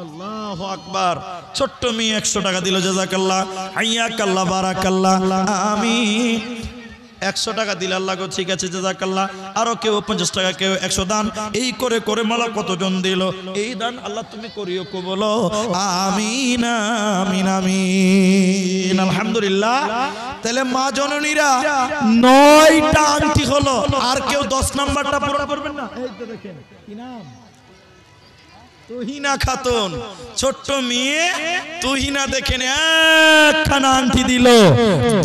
Speaker 1: আল্লাহু আকবার। ছোট্ট মেয়ে 100 টাকা দিল, জাযাকাল্লাহ হাইয়াকাল্লাহ বারাকাল্লাহ আমিন। 100 টাকা দিলে আল্লাহ গো, ঠিক আছে জাযাকাল্লাহ। আরো কেউ 50 টাকা, কেউ 100 দান, এই করে করে মালা কতজন দিল। এই দান আল্লাহ তুমি করিও কবুল, আমিন আমিন আমিন। আলহামদুলিল্লাহ। তাহলে মা জননীরা 9টা আংটি হলো, আর কেউ 10 নাম্বারটা পূরণ করবেন না? এই তো দেখেন কি নাম, তুহিনা খাতুন, ছোট্ট মেয়ে তুহিনা। দেখেন একখানা আংটি দিল,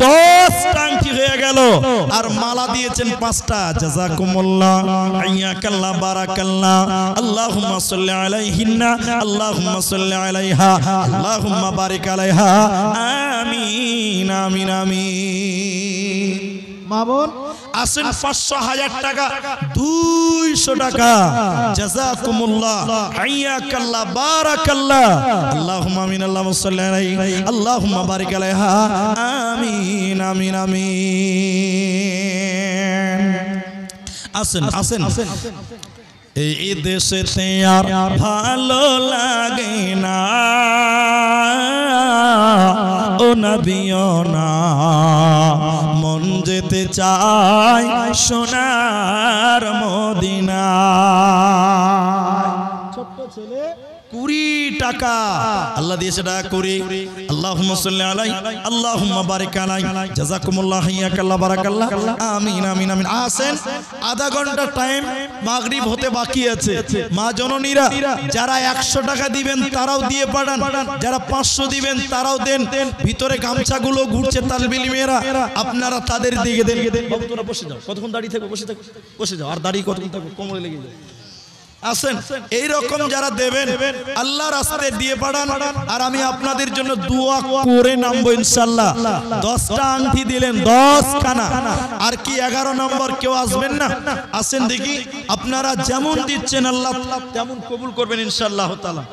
Speaker 1: 10টা আংটি হয়ে গেল, আর মালা দিয়েছেন 5টা। জাযাকুমুল্লাহ হাইয়াকাল্লাহ বারাকাল্লাহ। আল্লাহুম্মা সাল্লি আলাইহিন্না, আল্লাহুম্মা সাল্লি আলাইহা, আল্লাহুম্মা বারিক আলাইহা, আমিন আমিন আমিন। মা বোন আসেন, 500 1000 টাকা, 200 টাকা, জাযাকুমুল্লাহ হাইয়াকাল্লাহ বারাকাল্লাহ। আল্লাহুম্মা আমিন, আল্লাহুম্মা সাল্লি আলাইহি, আল্লাহুম্মা বারিক আলাইহা, আমিন আমিন আমিন। আসেন আসেন। এই দেশেতে আর ভালো লাগে না, ও নবীও না, মন যেতে চায় সোনার মদিনা। ছোট্ট ছেলে 20 টাকা আল্লাহ দিয়েছে, টাকা কুড়ি। আল্লাহুম্মা সাল্লি আলাইহি, আল্লাহুম্মা বারিক আলাইহি, জাযাকুমুল্লাহ হাইয়াকাল্লাহ বারাকাল্লাহ, আমিন আমিন আমিন। আসেন, আধা ঘন্টা টাইম, মাগরিব হতে বাকি আছে। মা জননীরা যারা 100 টাকা দিবেন তারাও দিয়ে পাঠান, যারা 500 দিবেন তারাও দেন। ভিতরে গামছাগুলো ঘুরছে তালবিল মেয়েরা, আপনারা তাদের দিকে দেন। বাবু তোরা বসে যাও, কতক্ষণ দাঁড়িয়ে থাকো? বসে থাকো, বসে যাও। আর দাঁড়িয়ে কতক্ষণ থাকো? কোমরে লেগে যায়। আসেন, এই রকম যারা দেবেন আল্লাহর রাস্তায় দিয়ে পাঠান, আর আমি আপনাদের জন্য দোয়া করে নামবো ইনশাআল্লাহ। 10টা আংটি দিলেন, 10 খানা, আর কি 11 নম্বর কেউ আসবেন না? আসেন দেখি, আপনারা যেমন দিচ্ছেন আল্লাহ তেমন কবুল করবেন ইনশাআল্লাহ তাআলা।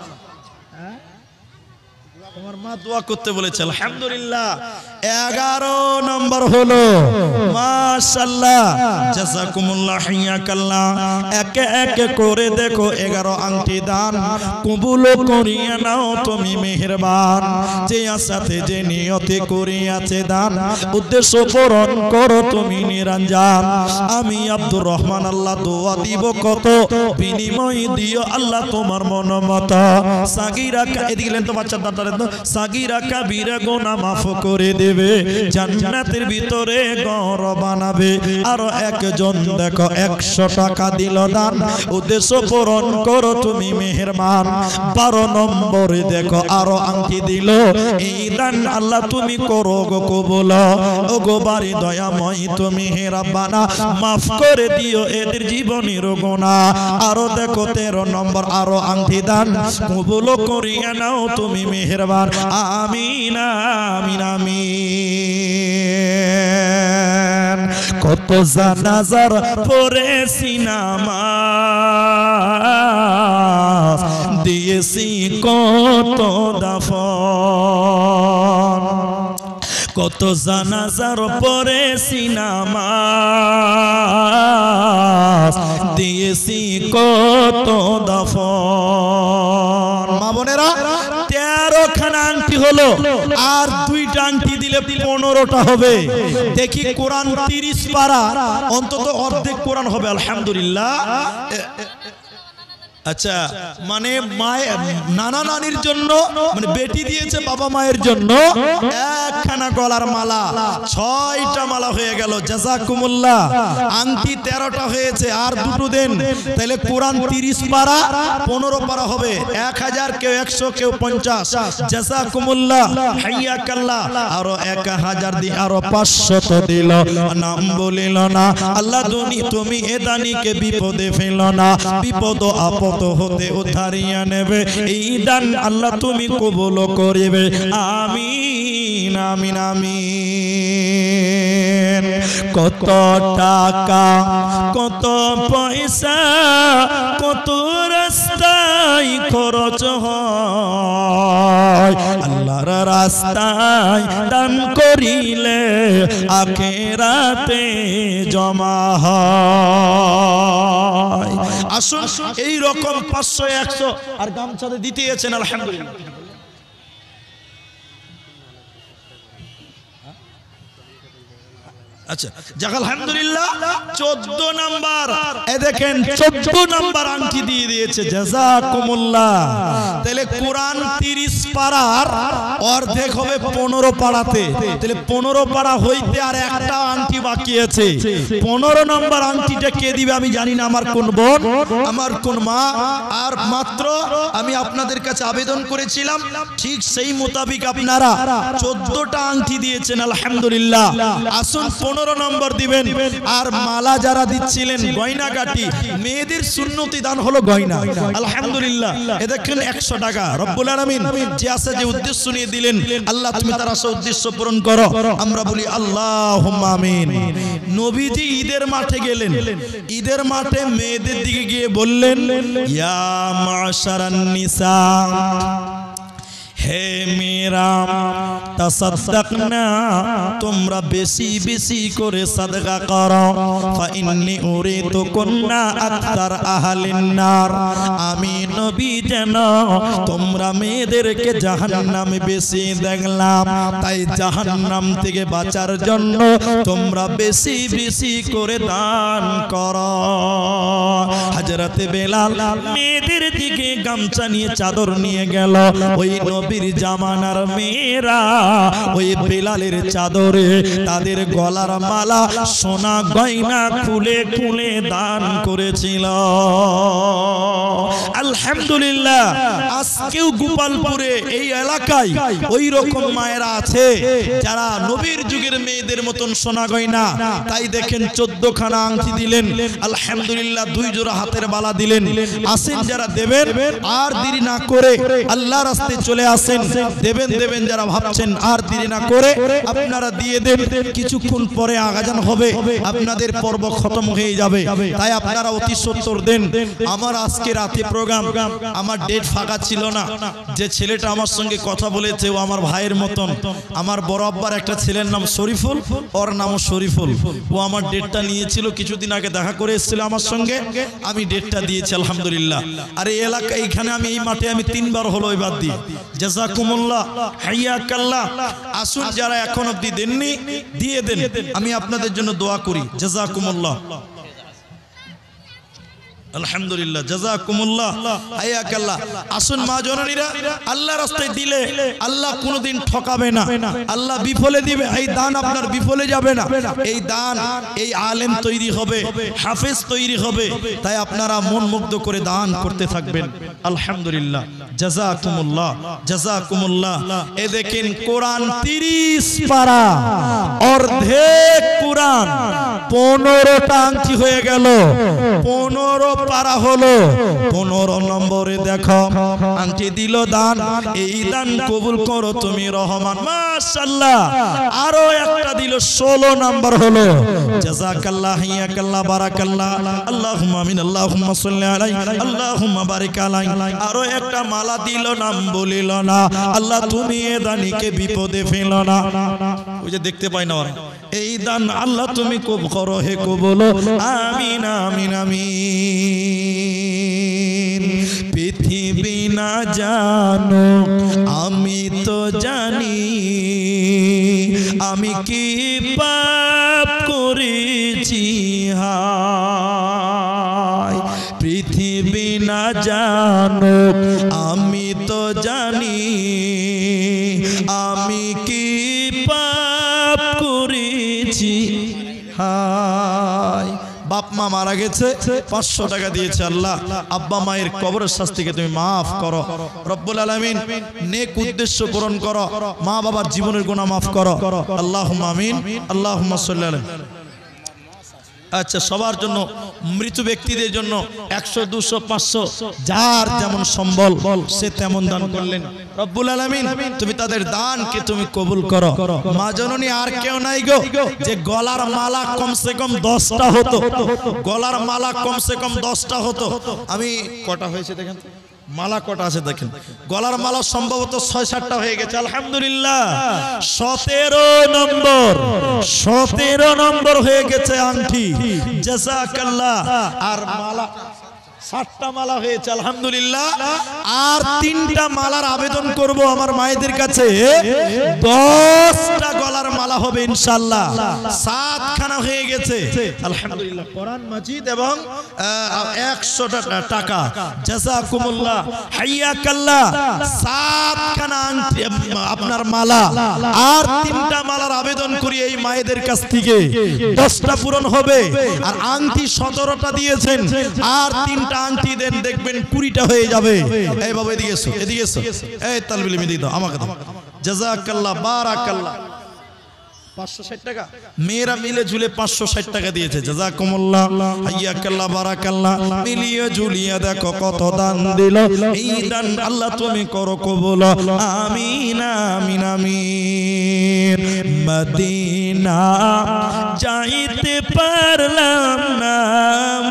Speaker 1: তোমার মা দোয়া করতে বলেছে, আলহামদুলিল্লাহ। 11 নম্বর হলো, মাশাআল্লাহ, জাযাকুমুল্লাহ হাইয়াকাল্লাহ। একে একে করে দেখো 11 আংটি দান কবুল করিয়া নাও তুমি মেহেরবান। যে আশাতে যে নিয়তে করিয়াছে দান, উদ্দেশ্য পূরণ করো তুমি নিরঞ্জন। আমি আব্দুর রহমান আল্লাহ দোয়া দিব কত, বিনিময় দিও আল্লাহ তোমার মনোমত। সাগীরা, এদিকে লেন তো বাচ্চা দাঁড়ালেন তো, সাগীরা কাবীরা গুনাহ মাফ করে দেবে, জান্নাতের ভিতরে ঘর বানাবে। আর একজন দেখো 100 টাকা দিল দান, উদ্দেশ্য পূরণ করো তুমি মেহেরবান। 12 নম্বরে দেখো আরো আংটি দিল, এই দান আল্লাহ তুমি করো গো কবুল। ও গো বাড়ি দয়াময় তুমি হে রাব্বানা, মাফ করে দিও এদের জীবনের গুনাহ। আরো দেখো 13 নম্বর আরো আংটি দান কবুল করিয়া নাও তুমি মেহেরবান, আমিন আমিন আমিন। কত জানাজার পড়েছি নামাজ, দিয়েছি কত দাফন। কত জানাজার পড়েছি নামাজ, দিয়েছি কত দাফন। মা বোনেরা 13 খানা আংটি হলো, আর 2টা আংটি দিলে 15টা হবে। দেখি কোরআন 30 পারা, অন্তত অর্ধেক কোরআন হবে। আলহামদুলিল্লাহ। আচ্ছা মানে মায়ের নানা নানির জন্য মানে বেটি দিয়েছে বাবা মায়ের জন্য একখানা গলার মালা, 6টা মালা হয়ে গেল। জাযাকুমুল্লাহ। আংটি 13টা হয়েছে, আর দুটো দেন, তাহলে কোরআন 30 পারা 15 পারা হবে। 1000, কেউ 100, কেউ 50। জাযাকুমুল্লাহ, হাইয়াকাল্লাহ। আরো 1000 দি আরো 500 তো দিল, নাম বলিল না। আল্লাহ তুমি এ দানিকে বিপদে ফেল না, বিপদ আপদ হতে উদ্ধারিয়া নেবে। এই দান আল্লাহ তুমি কবুল করিবে। আমিন আমিন আমিন। কত টাকা, কত পয়সা, কত রাস্তায় খরচ হয়, আল্লাহর রাস্তায় দান করিলে আখিরাতে জমা হয়। আসুন এই রকম 500 100 আর গামছাতে দিতেছেন আলহামদুলিল্লাহ। আচ্ছা যাক আলহামদুলিল্লাহ। 14 নাম্বার, এই দেখেন 14 নাম্বার আংটি দিয়ে দিয়েছে। জাযাকুমুল্লাহ। তাহলে কোরআন 30 পারার অর্ধেক হবে 15 পারাতে, তাহলে 15 পারা হইতে আর একটা আংটি বাকি আছে। 15 নাম্বার আংটিটা কে দিবে আমি জানি না, আমার কোন বোন, আমার কোন মা। আর মাত্র আমি আপনাদের কাছে আবেদন করেছিলাম, ঠিক সেই মোতাবিক আপনারা 14টা আংটি দিয়েছেন আলহামদুলিল্লাহ। আসুন 15 নম্বর দিবেন। আর মালা যারা দিচ্ছিলেন গয়না গাটি, মেয়েদের সুন্নতি দান হলো গয়না আলহামদুলিল্লাহ। এ দেখেন 100 টাকা। রব্বুল আলামিন যে আছে যে উদ্দেশ্য নিয়ে দিলেন, আল্লাহ তুমি তার আশা উদ্দেশ্য পূরণ করো। আমরা বলি আল্লাহুম্মা আমিন। নবীজি ঈদের মাঠে গেলেন, ঈদের মাঠে মেয়েদের দিকে গিয়ে বললেন, ইয়া মাশারান নিসা, হে মেয়েরা, তাসাদদাকনা, তোমরা বেশি বেশি করে সাদকা করো। ফাইন্নী উরিতুকুন্না আকতার আহলিন নার, আমি নবী যেন তোমরা মেয়েদেরকে জাহান্নামে বেশি দেখলাম, তাই জাহান্নাম থেকে বাঁচার জন্য তোমরা বেশি বেশি করে দান করো। হযরতে বেলাল মেয়েদের দিকে গামছা নিয়ে চাদর নিয়ে গেল। ওই নবীর জামানার মেয়েরা ওই বেলালের চাদরে তাদের গলার মালা, সোনা গয়না খুলে খুলে দান করেছিল আলহামদুলিল্লাহ। আজকেও গোপালপুরে এই এলাকায় ওই রকম মায়েরা আছে যারা নবীর যুগের মেয়েদের মতন সোনা গয়না, তাই দেখেন 14 খানা আংটি দিলেন আলহামদুলিল্লাহ, 2 জোড়া হাতের বালা দিলেন। আসেন যারা দেবেন, আর দেরি না করে আল্লাহ রাস্তায় চলে আসেন, দেবেন দেবেন যারা ভাবছেন, আর দেরি না করে আপনারা দিয়ে দেন। কিছুক্ষণ পরে আজান হবে, আপনাদের পর্ব খতম হয়ে যাবে, তাই আপনারা অতি সত্বর দেন। আমার আজকে রাতে প্রোগ্রাম, আমার ডেট ফাঁকা ছিল না। যে ছেলেটা আমার সঙ্গে কথা বলেছে ও আমার ভাইয়ের মতন, আমার বড় আব্বার একটা ছেলের নাম শরীফুল, ওর নামও শরীফুল। ও আমার ডেটটা নিয়েছিল, কিছুদিন আগে দেখা করে এসেছিল আমার সঙ্গে, আমি ডেটটা দিয়েছি আলহামদুলিল্লাহ। আর এই এলাকা এইখানে আমি এই মাঠে আমি 3 বার হলো এবার দিই। জাযাকুমুল্লাহ, হাইয়াকাল্লাহ। আসুন যারা এখন অবধি দেননি দিয়ে দেন, আমি আপনাদের জন্য দোয়া করি। জাযাকুমুল্লাহ, আলহামদুলিল্লাহ, জাযাকুমুল্লাহ, হাইয়াকাল্লাহ। আসুন মা জননীরা, আল্লাহ রাস্তায় দিলে আল্লাহ কোনোদিন ঠকাবে না, আল্লাহ বিফলে দিবে। এই দান আপনার বিফলে যাবে না, এই দান এই আলেম তৈরি হবে, হাফেজ তৈরি হবে, তাই আপনারা মন মুগ্ধ করে দান করতে থাকবেন আলহামদুলিল্লাহ। জাযাকুমুল্লাহ, জাযাকুমুল্লাহ। এ দেখেন কোরআন 30 পারা, অর্ধেক কোরআন 15টা আংটি হয়ে গেল, 15 পারা হলো। 15 নম্বরে দেখো আংটি দিল দান, এই দান কবুল করো তুমি রহমান। মাশাআল্লাহ, আরো একটা দিল, 16 নম্বর হলো। জাযাকাল্লাহ, হাইয়াকাল্লাহ, বারাকাল্লাহ, আল্লাহুম্মা আমিন, আল্লাহুম্মা সাল্লি আলাইহি, আল্লাহুম্মা বারিক আলাইহি। আরো একটা মালা দিল, নাম বলিল না। আল্লাহ তুমি এ দানিকে বিপদে ফেলো না। ওই যে দেখতে পাই না ওরা, এই দান আল্লাহ তুমি কবুল করো, হে কবুল, আমিন আমিন আমিন। পৃথিবী না জানো আমি তো জানি, আমি কি পাপ করেছি হায়। পৃথিবী না জানো আমি তো জানি আমি কি পাপ করেছি। হায় বাপ মা মারা গেছে 500 টাকা দিয়েছে আল্লাহ আব্বা মায়ের কবরের শাস্তিকে তুমি মাফ করো রব্বুল আলামিন নেক উদ্দেশ্য পূরণ করো মা বাবার জীবনের গুনাহ মাফ করো আল্লাহুম্মা আমিন আল্লাহুম্মা সাল্লি আলাইহি। আচ্ছা সবার জন্য মৃত ব্যক্তিদের জন্য 100 200 500 যার যেমন সম্বল সে তেমন দান করলেন রব্বুল আলামিন তুমি তাদের দানকে তুমি কবুল করো। মা জননী আর কেউ নাই গো যে গলার মালা কমসে কম 10টা হতো, গলার মালা কমসে কম 10টা হতো। আমি কটা হয়েছে দেখেন মালা কটা আছে দেখেন, গলার মালা সম্ভবত 6-7টা হয়ে গেছে আলহামদুলিল্লাহ। 17 নম্বর হয়ে গেছে আংটি জাযাকাল্লাহ। আর মালা 7টা মালা হয়েছে আলহামদুলিল্লাহ। আর 3টা মালার আবেদন করব আমার মায়েদের কাছে, 10টা গলার মালা হবে ইনশাআল্লাহ। 7খানা হয়ে গেছে আলহামদুলিল্লাহ। কোরআন মাজিদ এবং 100 টাকা জাযাকুমুল্লাহ হাইয়াকাল্লাহ। 7খানা আংটি আপনার মালা আর 3টা মালার আবেদন করি এই মায়েদের কাছ থেকে, 10টা পূরণ হবে। আর আংটি 17টা দিয়েছেন, আর 3টা আংটি দেন দেখবেন 20টা হয়ে যাবে। এই বাবা এদিকে এসো, এদিকে এসো, এই তালবিল মিদি দাও আমাকে দাও। জাযাকাল্লাহ বারাকাল্লাহ। 560 টাকা মেয়েরা মিলে ঝুলে 560 টাকা দিয়েছে জাযাকুমুল্লাহ হাইয়াকাল্লাহ বারাকাল্লাহ। মিলিয়ে ঝুলিয়ে দেখো কত দান দিল। এই দান আল্লাহ তুমি করো কবুল আমিন আমিন আমিন। মদিনা যাইতে পারলাম না,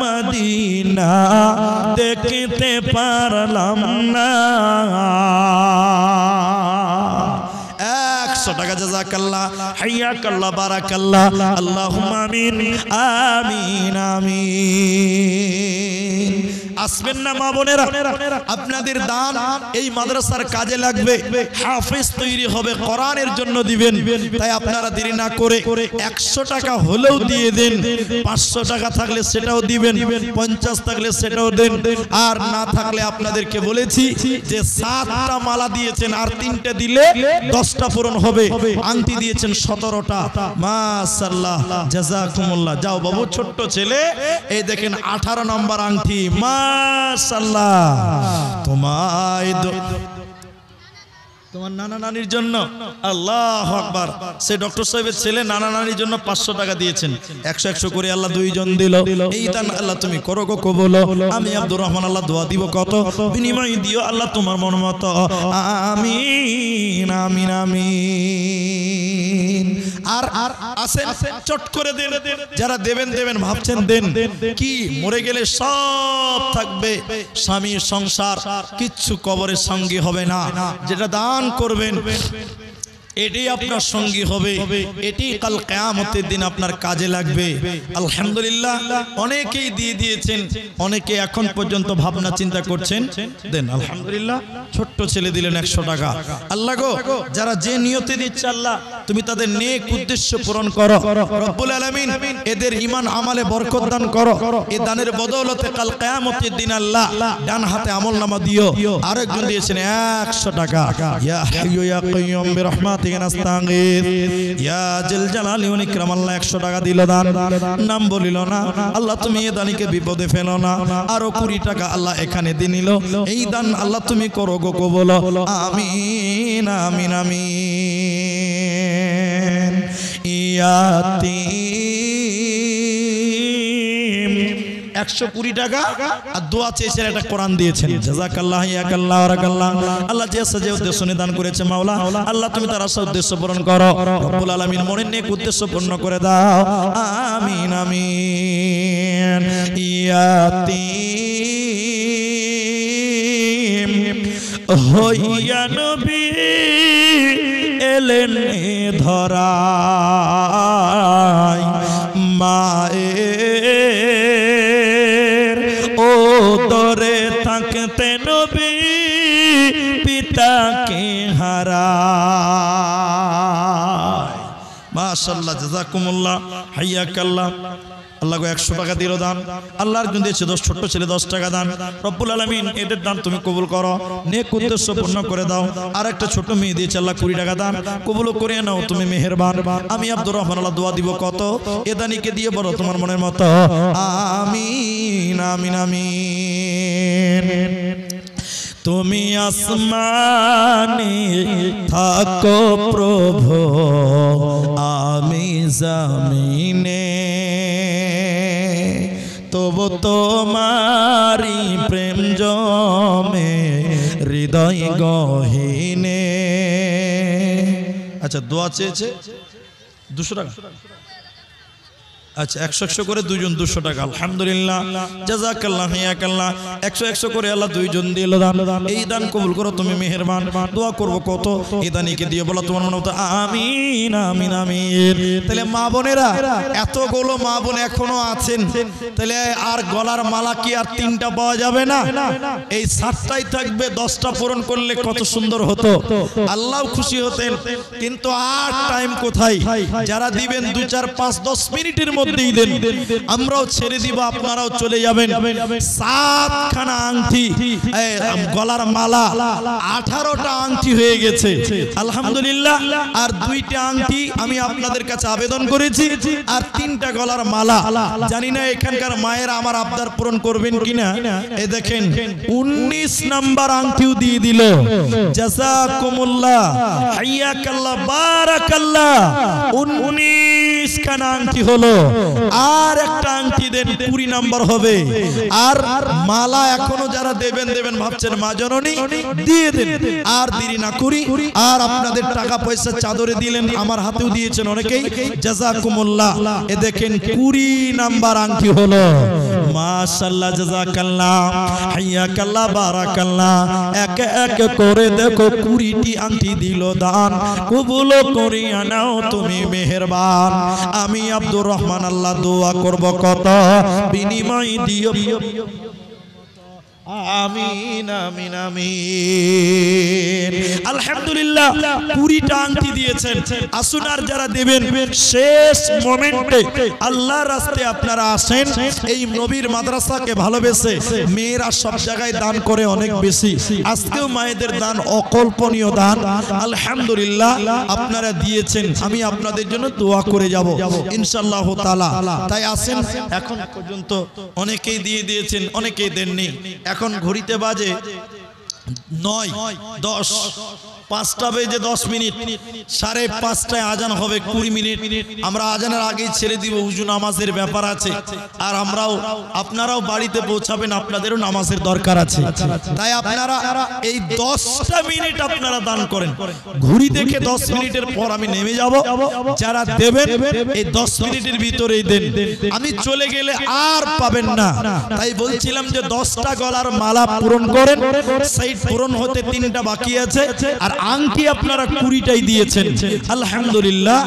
Speaker 1: মদিনা দেখতে পারলাম না। 100 টাকা জাযাকাল্লাহ হাইয়াকাল্লাহ বারাকাল্লাহ। আল্লাহুম্মা আমিন আমিন আমিন। আসবেন না মা বোনেরা, আপনাদের দান এই মাদ্রাসার কাজে লাগবে, হাফেজ তৈরি হবে, কোরআনের জন্য দিবেন। তাই আপনারা দেরি না করে 100 টাকা হলেও দিয়ে দেন, 500 টাকা থাকলে সেটাও দিবেন, 50 থাকলে সেটাও দেন। আর না থাকলে আপনাদেরকে বলেছি যে 7টা মালা দিয়েছেন আর 3টে দিলে 10টা পূরণ হবে। আংটি দিয়েছেন 17টা মাশাআল্লাহ জাযাকুমুল্লাহ। যাও বাবু ছোট্ট ছেলে, এই দেখেন 18 নম্বর আংটি মাশাআল্লাহ। তোমার নানা নানির জন্য আল্লাহু আকবার। সে ডক্টর সাহেবের ছেলে নানা নানির জন্য 500 টাকা দিয়েছেন, 100 করে আল্লাহ 2 জন দিল। এই দান আল্লাহ তুমি করো গো কবুল। আমি আব্দুর রহমান আল্লাহ দোয়া দিব কত, বিনিময় দিও আল্লাহ তোমার মন মতো আমিন আমিন আমিন। আর আসেন চট করে দেন, যারা দেবেন দেবেন ভাবছেন দেন কি, মরে গেলে সব থাকবে, স্বামী সংসার কিচ্ছু কবরের সঙ্গী হবে না। যেটা দান করবেন এটাই আপনার সঙ্গী হবে, এটাই কাল কিয়ামতের দিন আপনার কাজে লাগবে। আলহামদুলিল্লাহ অনেকেই দিয়ে দিয়েছেন, অনেকে এখন পর্যন্ত ভাবনা চিন্তা করছেন দেন আলহামদুলিল্লাহ। ছোট্ট ছেলে দিলেন 100 টাকা। আল্লাহ গো যারা যে নিয়তে দিচ্ছে আল্লাহ তুমি তাদের নেক উদ্দেশ্য পূরণ করো রব্বুল আলামিন। এদের ঈমান আমালে বরকত দান করো। এই দানের বদৌলতে কাল কিয়ামতের দিন আল্লাহ ডান হাতে আমলনামা দিও। আরেকজন দিয়েছেন 100 টাকা। ইয়া হাইয়্যু ইয়া কাইয়্যুম বিরহমাতিকা নাস্তাগীথ ইয়া জিল জালালি ওয়াল ইকরাম। আল্লাহ 100 টাকা দিল দান, নাম বলিল না আল্লাহ, তুমি এই দানিকে বিপদে ফেলো না। আরো 20 টাকা আল্লাহ এখানে দিয়ে নিল। এই দান আল্লাহ তুমি করো গো কবুল আমিন আমিন আমিন। ইয়াতীম 120 টাকা আর দোয়া চেয়েছেন, একটা কোরআন দিয়েছেন জাযাকাল্লাহ ইয়াকাল্লাহ ওয়ারাকাল্লাহ। আল্লাহ যে যে উদ্দেশ্য নিয়ে দান করেছে মাওলা আল্লাহ তুমি তার আশা উদ্দেশ্য পূরণ করো রব্বুল আলামিন। মনের নেক উদ্দেশ্য পূর্ণ করে দাও আমিন আমিন। ইয়াতীম হইয়া নবী এলেন ধরায়, মায়ের ও দরে থাকতে নবী পিতাকে হারায়। মাশাআল্লাহ জাযাকুমুল্লাহ হাইয়াকাল্লাহ। আল্লাহ 100 টাকা দিল দান, আল্লাহর জন্য দিয়েছে 10 ছোট্ট ছেলে 10 টাকা দান। রব্বুল আলামিন এদের দান তুমি কবুল করো, নেক উদ্দেশ্য পূর্ণ করে দাও। আর একটা ছোট মেয়ে দিয়েছে আল্লাহ 20 টাকা দান, কবুল করে নাও তুমি মেহেরবান। আমি আব্দুর রহমান আল্লাহ দোয়া দিব কত, এ দানিকে দিয়ে বলো তোমার মনের মতো আমিন আমিন আমিন। তুমি আসমানে থাকো প্রভু, আমি জমিনে, তবু তোমারি প্রেম জমে হৃদয় গহীনে। আচ্ছা দোয়া চেয়েছে 200 টাকা, আচ্ছা 100 করে দুইজন 200 টাকা। আলহামদুলিল্লাহ, জাযাকাল্লাহ হিয়াকাল্লাহ। 100 করে আল্লাহ দুইজন দিল দান। এই দান কবুল করো তুমি মেহেরবান। দোয়া করব কত, এই দানিকে দিয়ে বলো তোমার মনে মতো আমিন আমিন আমিন। তাহলে মা বোনেরা, এতগুলো মা বোন এখনো আছেন, তাহলে আর গলার মালা কি আর 3টা পাওয়া যাবে না? এই 7টাই থাকবে, 10টা পূরণ করলে কত সুন্দর হতো, আল্লাহ খুশি হতেন। কিন্তু আর টাইম কোথায়? যারা দিবেন 2 4 5 10 মিনিটের মধ্যে দেন, আমরাও ছেড়ে দিব, আপনারাও চলে যাবেন। 7খানা আংটি, গলার মালা, 18টা আংটি হয়ে গেছে আলহামদুলিল্লাহ। আর 2টা আংটি আমি আপনাদের কাছে আবেদন করেছি, আর 3টা গলার মালা। জানি না এখানকার মায়েরা আমার আবদার পূরণ করবেন কিনা। এই দেখেন 19 নাম্বার আংটিও দিয়ে দিল। জাযাকুমুল্লাহ, হাইয়াকাল্লাহ, বারাকাল্লাহ। 19 খানা আংটি হলো। আর একটা আংটি দেন, 20 নাম্বার হবে। আর মালা এখনো যারা দেবেন ভাবছেন মা জননী, দিয়ে দেন, আর দেরি না করি। আর আপনাদের টাকা পয়সা চাদরে দিলেন, আমার হাতেও দিয়েছেন অনেকেই, জাযাকুমুল্লাহ। এ দেখেন 20 নাম্বার আংটি হলো। মাশাআল্লাহ, জাযাকাল্লাহ, হাইয়াকাল্লাহ, বারাকাল্লাহ। এক এক করে দেখো 20টি আংটি দিল দান, কবুল করিয়া নাও তুমি মেহেরবান। আমি আব্দুর রহমান আল্লাহ দোয়া করব কত, বিনিময় দিও আমিন আমিন আমিন। আলহামদুলিল্লাহ, 20টা আংটি দিয়েছেন। আসুন আর যারা দেবেন শেষ মোমেন্টে আল্লাহর রাস্তায় আপনারা আসেন। এই নবীর মাদ্রাসাকে ভালোবেসে মেয়েরা সব জায়গায় দান করে অনেক বেশি। আজকেও মায়েদের দান অকল্পনীয় দান। আলহামদুলিল্লাহ, আপনারা দিয়েছেন, আমি আপনাদের জন্য দোয়া করে যাব ইনশাআল্লাহ তাআলা। তাই আসেন, এখন পর্যন্ত অনেকেই দিয়ে দিয়েছেন, অনেকেই দেননি। এখন ঘড়িতে বাজে 9 10, 5টা বেজে 10 মিনিট, 5:30টায় আজান হবে 20 মিনিট। আমরা আজানের আগেই ছেড়ে দিব, উজু নামাজের ব্যাপার আছে। আর আপনারাও বাড়িতে পৌঁছাবেন, আপনাদেরও নামাজের দরকার আছে। তাই আপনারা এই 10টা মিনিট আপনারা দান করেন। ঘড়ি দেখে 10 মিনিটের পর আমি নেমে যাব। যারা দেবেন এই 10 মিনিটের ভিতরেই দেন, আমি চলে গেলে আর পাবেন না। তাই বলছিলাম যে 10টা গলার মালা পূরণ করেন, সেই পূরণ হতে 3টা বাকি আছে। আর আংটি আপনারা 20টাই দিয়েছেন আলহামদুলিল্লাহ।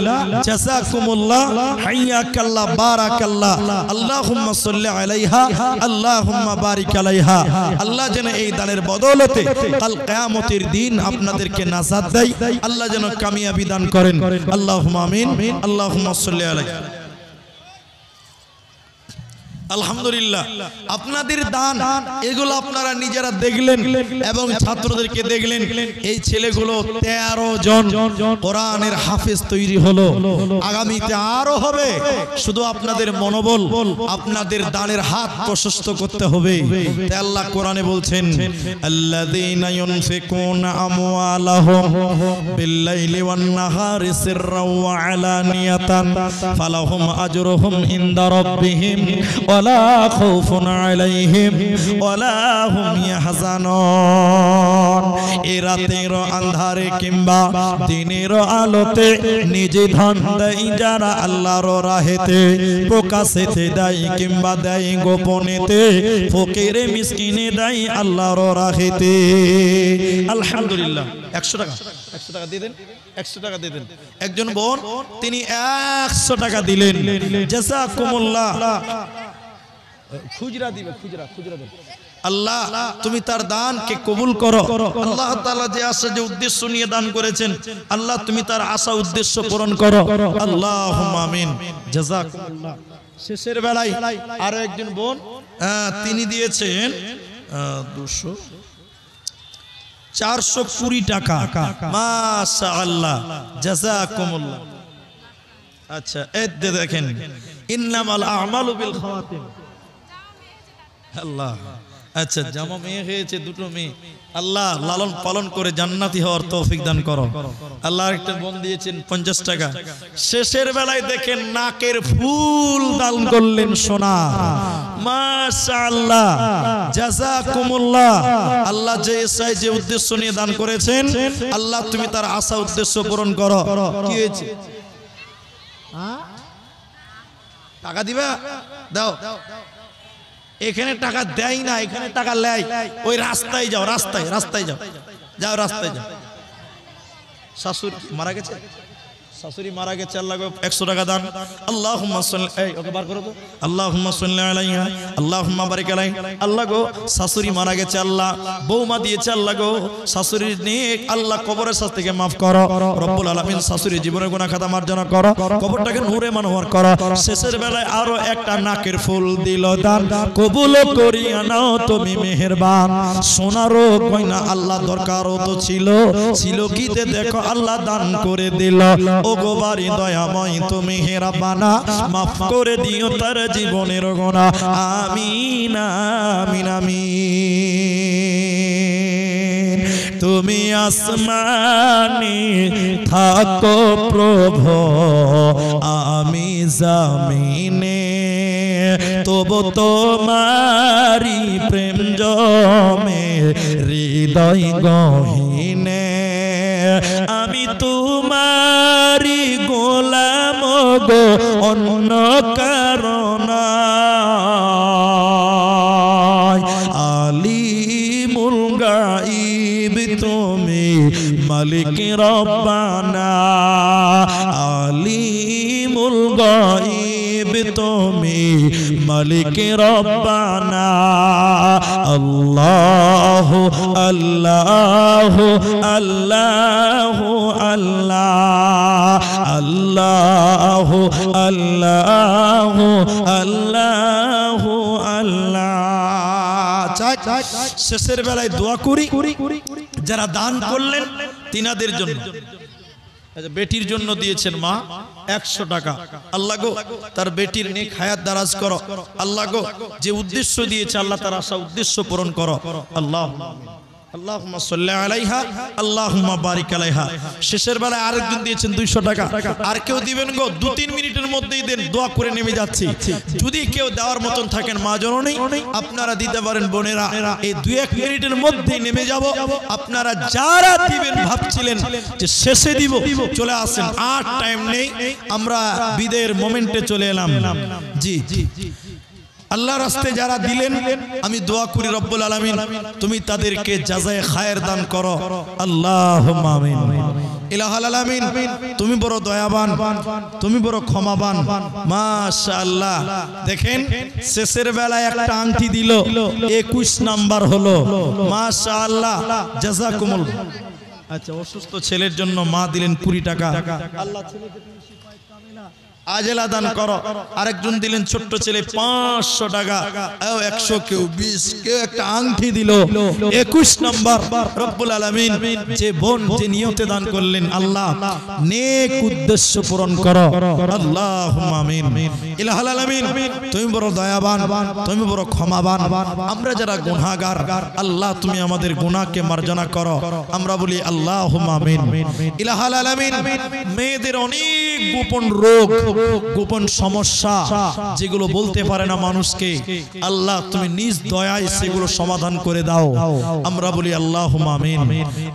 Speaker 1: জাযাকুমুল্লাহ, হাইয়াকাল্লাহ, বারাকাল্লাহ। আল্লাহুম্মা সাল্লি আলাইহা, আল্লাহুম্মা বারিক আলাইহা। আল্লাহ যেন এই দানের বদৌলতে কাল কিয়ামতের দিন আপনাদেরকে নাজাত দেয়, আল্লাহ যেন কামিয়াবি দান করেন। আল্লাহুম্মা আমিন। আল্লাহুম্মা সাল্লি আলাইহা। আলহামদুলিল্লাহ, আপনাদের দান এগুলো আপনারা নিজেরা দেখলেন এবং ছাত্রদেরকে দেখলেন। এই ছেলেগুলো 13 জন কোরআনের হাফেজ তৈরি হলো, আগামীতে আরো হবে। শুধু আপনাদের মনোবল, আপনাদের দানের হাত প্রশস্ত করতে হবে। তাই আল্লাহ কোরআনে বলছেন, আল্লাযীনা ইউনফিকুনা আমওয়ালাহুম বিল-লাইলি ওয়ান-নাহারি সিররাও ওয়া আলানিয়াতান ফালাহুম আজরুহুম ইনদা রাব্বিহিম ওয়ালা খাউফুন আলাইহিম ওয়ালা হুম ইয়াহজানুন। এই রাতের আন্ধারে কিংবা দিনের আলোতে নিজে ধন দেয় যারা আল্লাহর রাহেতে, প্রকাশেতে দেয় কিংবা দেয় গোপনেতে, ফকিরে মিসকিনে দেয় আল্লাহর রাহেতে। আলহামদুলিল্লাহ। 100 টাকা দিয়ে দেন, 100 টাকা দিয়ে দেন। একজন বোন তিনি 100 টাকা দিলেন, জাযাকুমুল্লাহ। খুচরা দিবে, খুচরা দেন। আল্লাহ তুমি তার দানকে কবুল করো। আল্লাহ তাআলা যে আশা, যে উদ্দেশ্য নিয়ে দান করেছেন, আল্লাহ তুমি তার আশা উদ্দেশ্য পূরণ করো। আল্লাহুম্মা আমিন। জাযাকুমুল্লাহ। শেষের বেলায় আরো একজন বোন তিনি দিয়েছেন 420 টাকা। মাশাআল্লাহ, জাযাকুমুল্লাহ। আচ্ছা, এই দেখেন, ইন্নামাল আমালু বিল খাওয়াতিম। আল্লাহ, আচ্ছা, জামা মেয়ে হয়েছে, দুটো মেয়ে। আল্লাহ লালন পালন করে জান্নাতি হওয়ার তৌফিক দান করো। আল্লাহ একটা বোন দিয়েছেন 50 টাকা। শেষের বেলায় দেখেন নাকের ফুল দান করলেন সোনা। মাশাআল্লাহ, জাযাকুমুল্লাহ। আল্লাহ যে উদ্দেশ্য নিয়ে দান করেছেন, আল্লাহ তুমি তার আশা উদ্দেশ্য পূরণ করো। কি হয়েছে? টাকা দিবা? দাও। এখানে টাকা দেয় না, এখানে টাকা লেয়। ওই রাস্তায় যাও, রাস্তায় যাও, রাস্তায় যাও। শাশুড়ি মারা গেছে, শাশুড়ি মারা গেছে, আল্লাহ গো 100 টাকা দান। আল্লাহুম্মা সাল্লি, এই ওকে বার করো তো। আল্লাহুম্মা সাল্লি আলাইহা, আল্লাহুম্মা বারিক আলাইহা। আল্লাহ গো শাশুড়ি মারা গেছে, আল্লাহ বৌমা দিয়েছে, আল্লাহ গো শাশুড়ির নেক আল্লাহ কবরের শাস্তি থেকে maaf করো রব্বুল আলামিন। শাশুড়ির জীবনের গুনাহ খাতা মার্জনা করো, কবরটাকে নূরে মনোহর করো। শেষের বেলায় আরো একটা নাকের ফুল দিল দান, কবুল করিয়া নাও তুমি মেহেরবান। সোনারও গয়না আল্লাহ দরকারও তো ছিল কিতে দেখো আল্লাহ দান করে দিল। ও গো বাড়ি দয়াময় তুমি হে রাব্বানা, মাফ করে দিও তার জীবনের গুনাহ। আমিন আমিন আমিন। তুমি আসমানে থাকো প্রভু, আমি জমিনে, তবু তোমারি প্রেম জমে হৃদয় গহীনে। আমি তোমারি গোলাম গো, অন্য কারণ আলিমুল গাইব তুমি মালিক রব্বানা। আলিমুল গাইব তুমি মালিক রব্বানা। আল্লাহ আল্লাহ আল্লাহ আল্লাহ আল্লাহ আল্লাহ আল্লাহ আল্লাহ। শেষের বেলায় দোয়া করি যারা দান করলেন তিনাদের জন্য। বেটির জন্য দিয়েছেন মা 100 টাকা। আল্লাহ গো তার বেটির নেক হায়াত দারাজ করো। আল্লাহ গো যে উদ্দেশ্য দিয়েছে আল্লাহ তার আশা উদ্দেশ্য পূরণ করো। আল্লাহ আল্লাহুম্মা সাল্লি আলাইহা, আল্লাহুম্মা বারিক আলাইহা। শেষের বেলায় আরেকজন দিয়েছেন 200 টাকা। আর কেউ দিবেন গো, 2-3 মিনিটের মধ্যেই দেন, দোয়া করে নেমে যাচ্ছি। যদি কেউ দেওয়ার মতন থাকেন মা জননী, আপনারা দিতে পারেন বোনেরা। এই 2-1 মিনিটের মধ্যেই নেমে যাব। আপনারা যারা দিবেন ভাবছিলেন যে শেষে দিব, চলে আসেন, আর টাইম নেই, আমরা বিদের মোমেন্টে চলে এলাম। জি জি, আল্লাহর রাস্তায় যারা দিলেন আমি দোয়া করি রব্বুল আলামিন তুমি তাদেরকে জাযায়ে খায়ের দান করো। আল্লাহুম্মা আমিন। ইলাহুল আলামিন তুমি বড় দয়াবান, তুমি বড় ক্ষমাবান। মাশাআল্লাহ, দেখেন শেষের বেলায় একটা আংটি দিল, 21 নাম্বার হলো। মাশাআল্লাহ, জাযাকুমুল্লাহ। আচ্ছা, অসুস্থ ছেলের জন্য মা দিলেন 20 টাকা। আল্লাহ ছেলেকে আজেলা দান করো। আরেকজন দিলেন ছোট্ট ছেলে 500 টাকা। 100, কেউ 20, কেউ একটা আংটি দিল। 21 নাম্বার। রব্বুল আলামিন যে বোন যে নিয়তে দান করলেন, আল্লাহ নেক উদ্দেশ্য পূরণ করো। আল্লাহুম্মা আমিন। ইলাহুল আলামিন তুমি বড় দয়াবান, তুমি বড় ক্ষমাবান। আমরা যারা গুনাহগার, আল্লাহ তুমি আমাদের গুনাহকে মার্জনা করো। আমরা বলি আল্লাহুম্মা আমিন। ইলাহুল আলামিন মেয়েদের অনেক গোপন রোগ, গোপন সমস্যা যেগুলো বলতে পারে না মানুষকে, আল্লাহ তুমি নিজ দয়ায় সেগুলো সমাধান করে দাও। আমরা বলি আল্লাহুম্মা আমিন।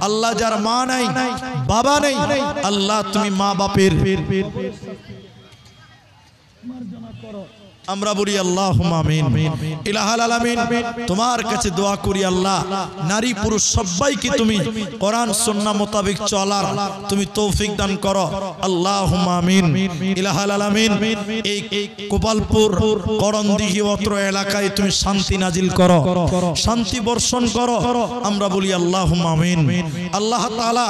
Speaker 1: আল্লাহ যার মা নাই, বাবা নেই, আল্লাহ তুমি মা বাপের মার্জনা করো। আমরা বলি আল্লাহুম্মা আমিন। ইলাহুল আলামিন তোমার কাছে দোয়া করি, আল্লাহ নারী পুরুষ সবাইকে তুমি কোরআন সুন্নাহ মোতাবেক চলার তুমি তৌফিক দান করো। আল্লাহুম্মা আমিন। ইলাহুল আলামিন এই গোপালপুর করণদিঘি অত্র এলাকায় তুমি শান্তি নাজিল করো, শান্তি বর্ষণ করো। আমরা বলি আল্লাহুম্মা আমিন। আল্লাহ তাআলা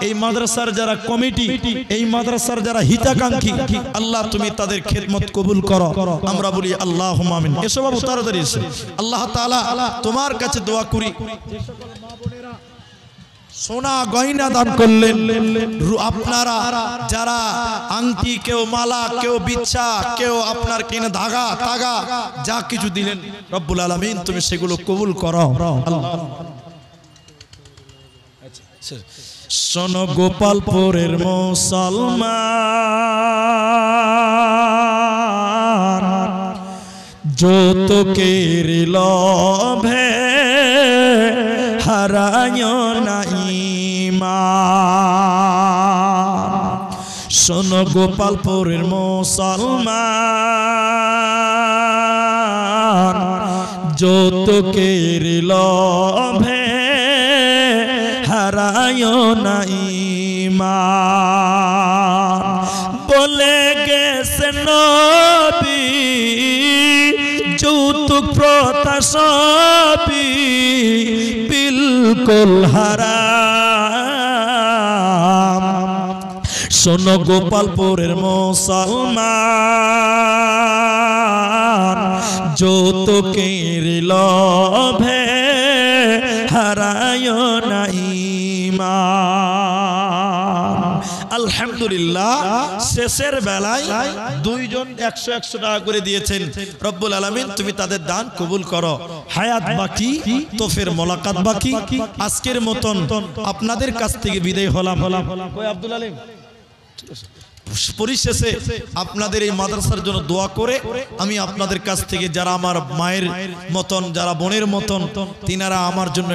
Speaker 1: এই মাদ্রাসার যারা কমিটি, এই মাদ্রাসার যারা হিতাকাঙ্ক্ষী, আল্লাহ তুমি তাদের খেদমত কবুল করো। আমরা বলি আল্লাহুম্মা আমিন। এসো বাবু তাড়াতাড়ি এসো। আল্লাহ তাআলা তোমার কাছে দোয়া করি, সোনা গয়না দান করলেন, আপনারা যারা আংটি, কেউ মালা, কেউ বিচ্ছা, কেউ আপনার কিনে ধাগা তাগা যা কিছু দিলেন রব্বুল আলামিন তুমি সেগুলো কবুল করো। শোনো গোপালপুরের মুসলমান, যৌতুকের লোভে হারায় না ঈমান। শোনো গোপালপুরের মুসলমান, যৌতুকের লোভে হারায় না ঈমান। বলে গেছে নবী যৌতুক প্রথা সবই বিলকুল হারাম। শোনো গোপালপুরের মুসলমান, যৌতুকের লোভে হারায় না ঈমান। আলহামদুলিল্লাহ শেষের বেলায় দুইজন 100 টাকা করে দিয়েছেন। রব্বুল আলামিন তুমি তাদের দান কবুল করো। হায়াত বাকি তো ফের মোলাকাত বাকি। আজকের মতন আপনাদের কাছ থেকে বিদায় হলাম। কই আব্দুল আলিম, পরিশেষে আপনাদের এই মাদ্রাসার জন্য দোয়া করে আমি আপনাদের কাছ থেকে, যারা আমার মায়ের মতন, যারা বোনের মতন, তিনারা আমার জন্য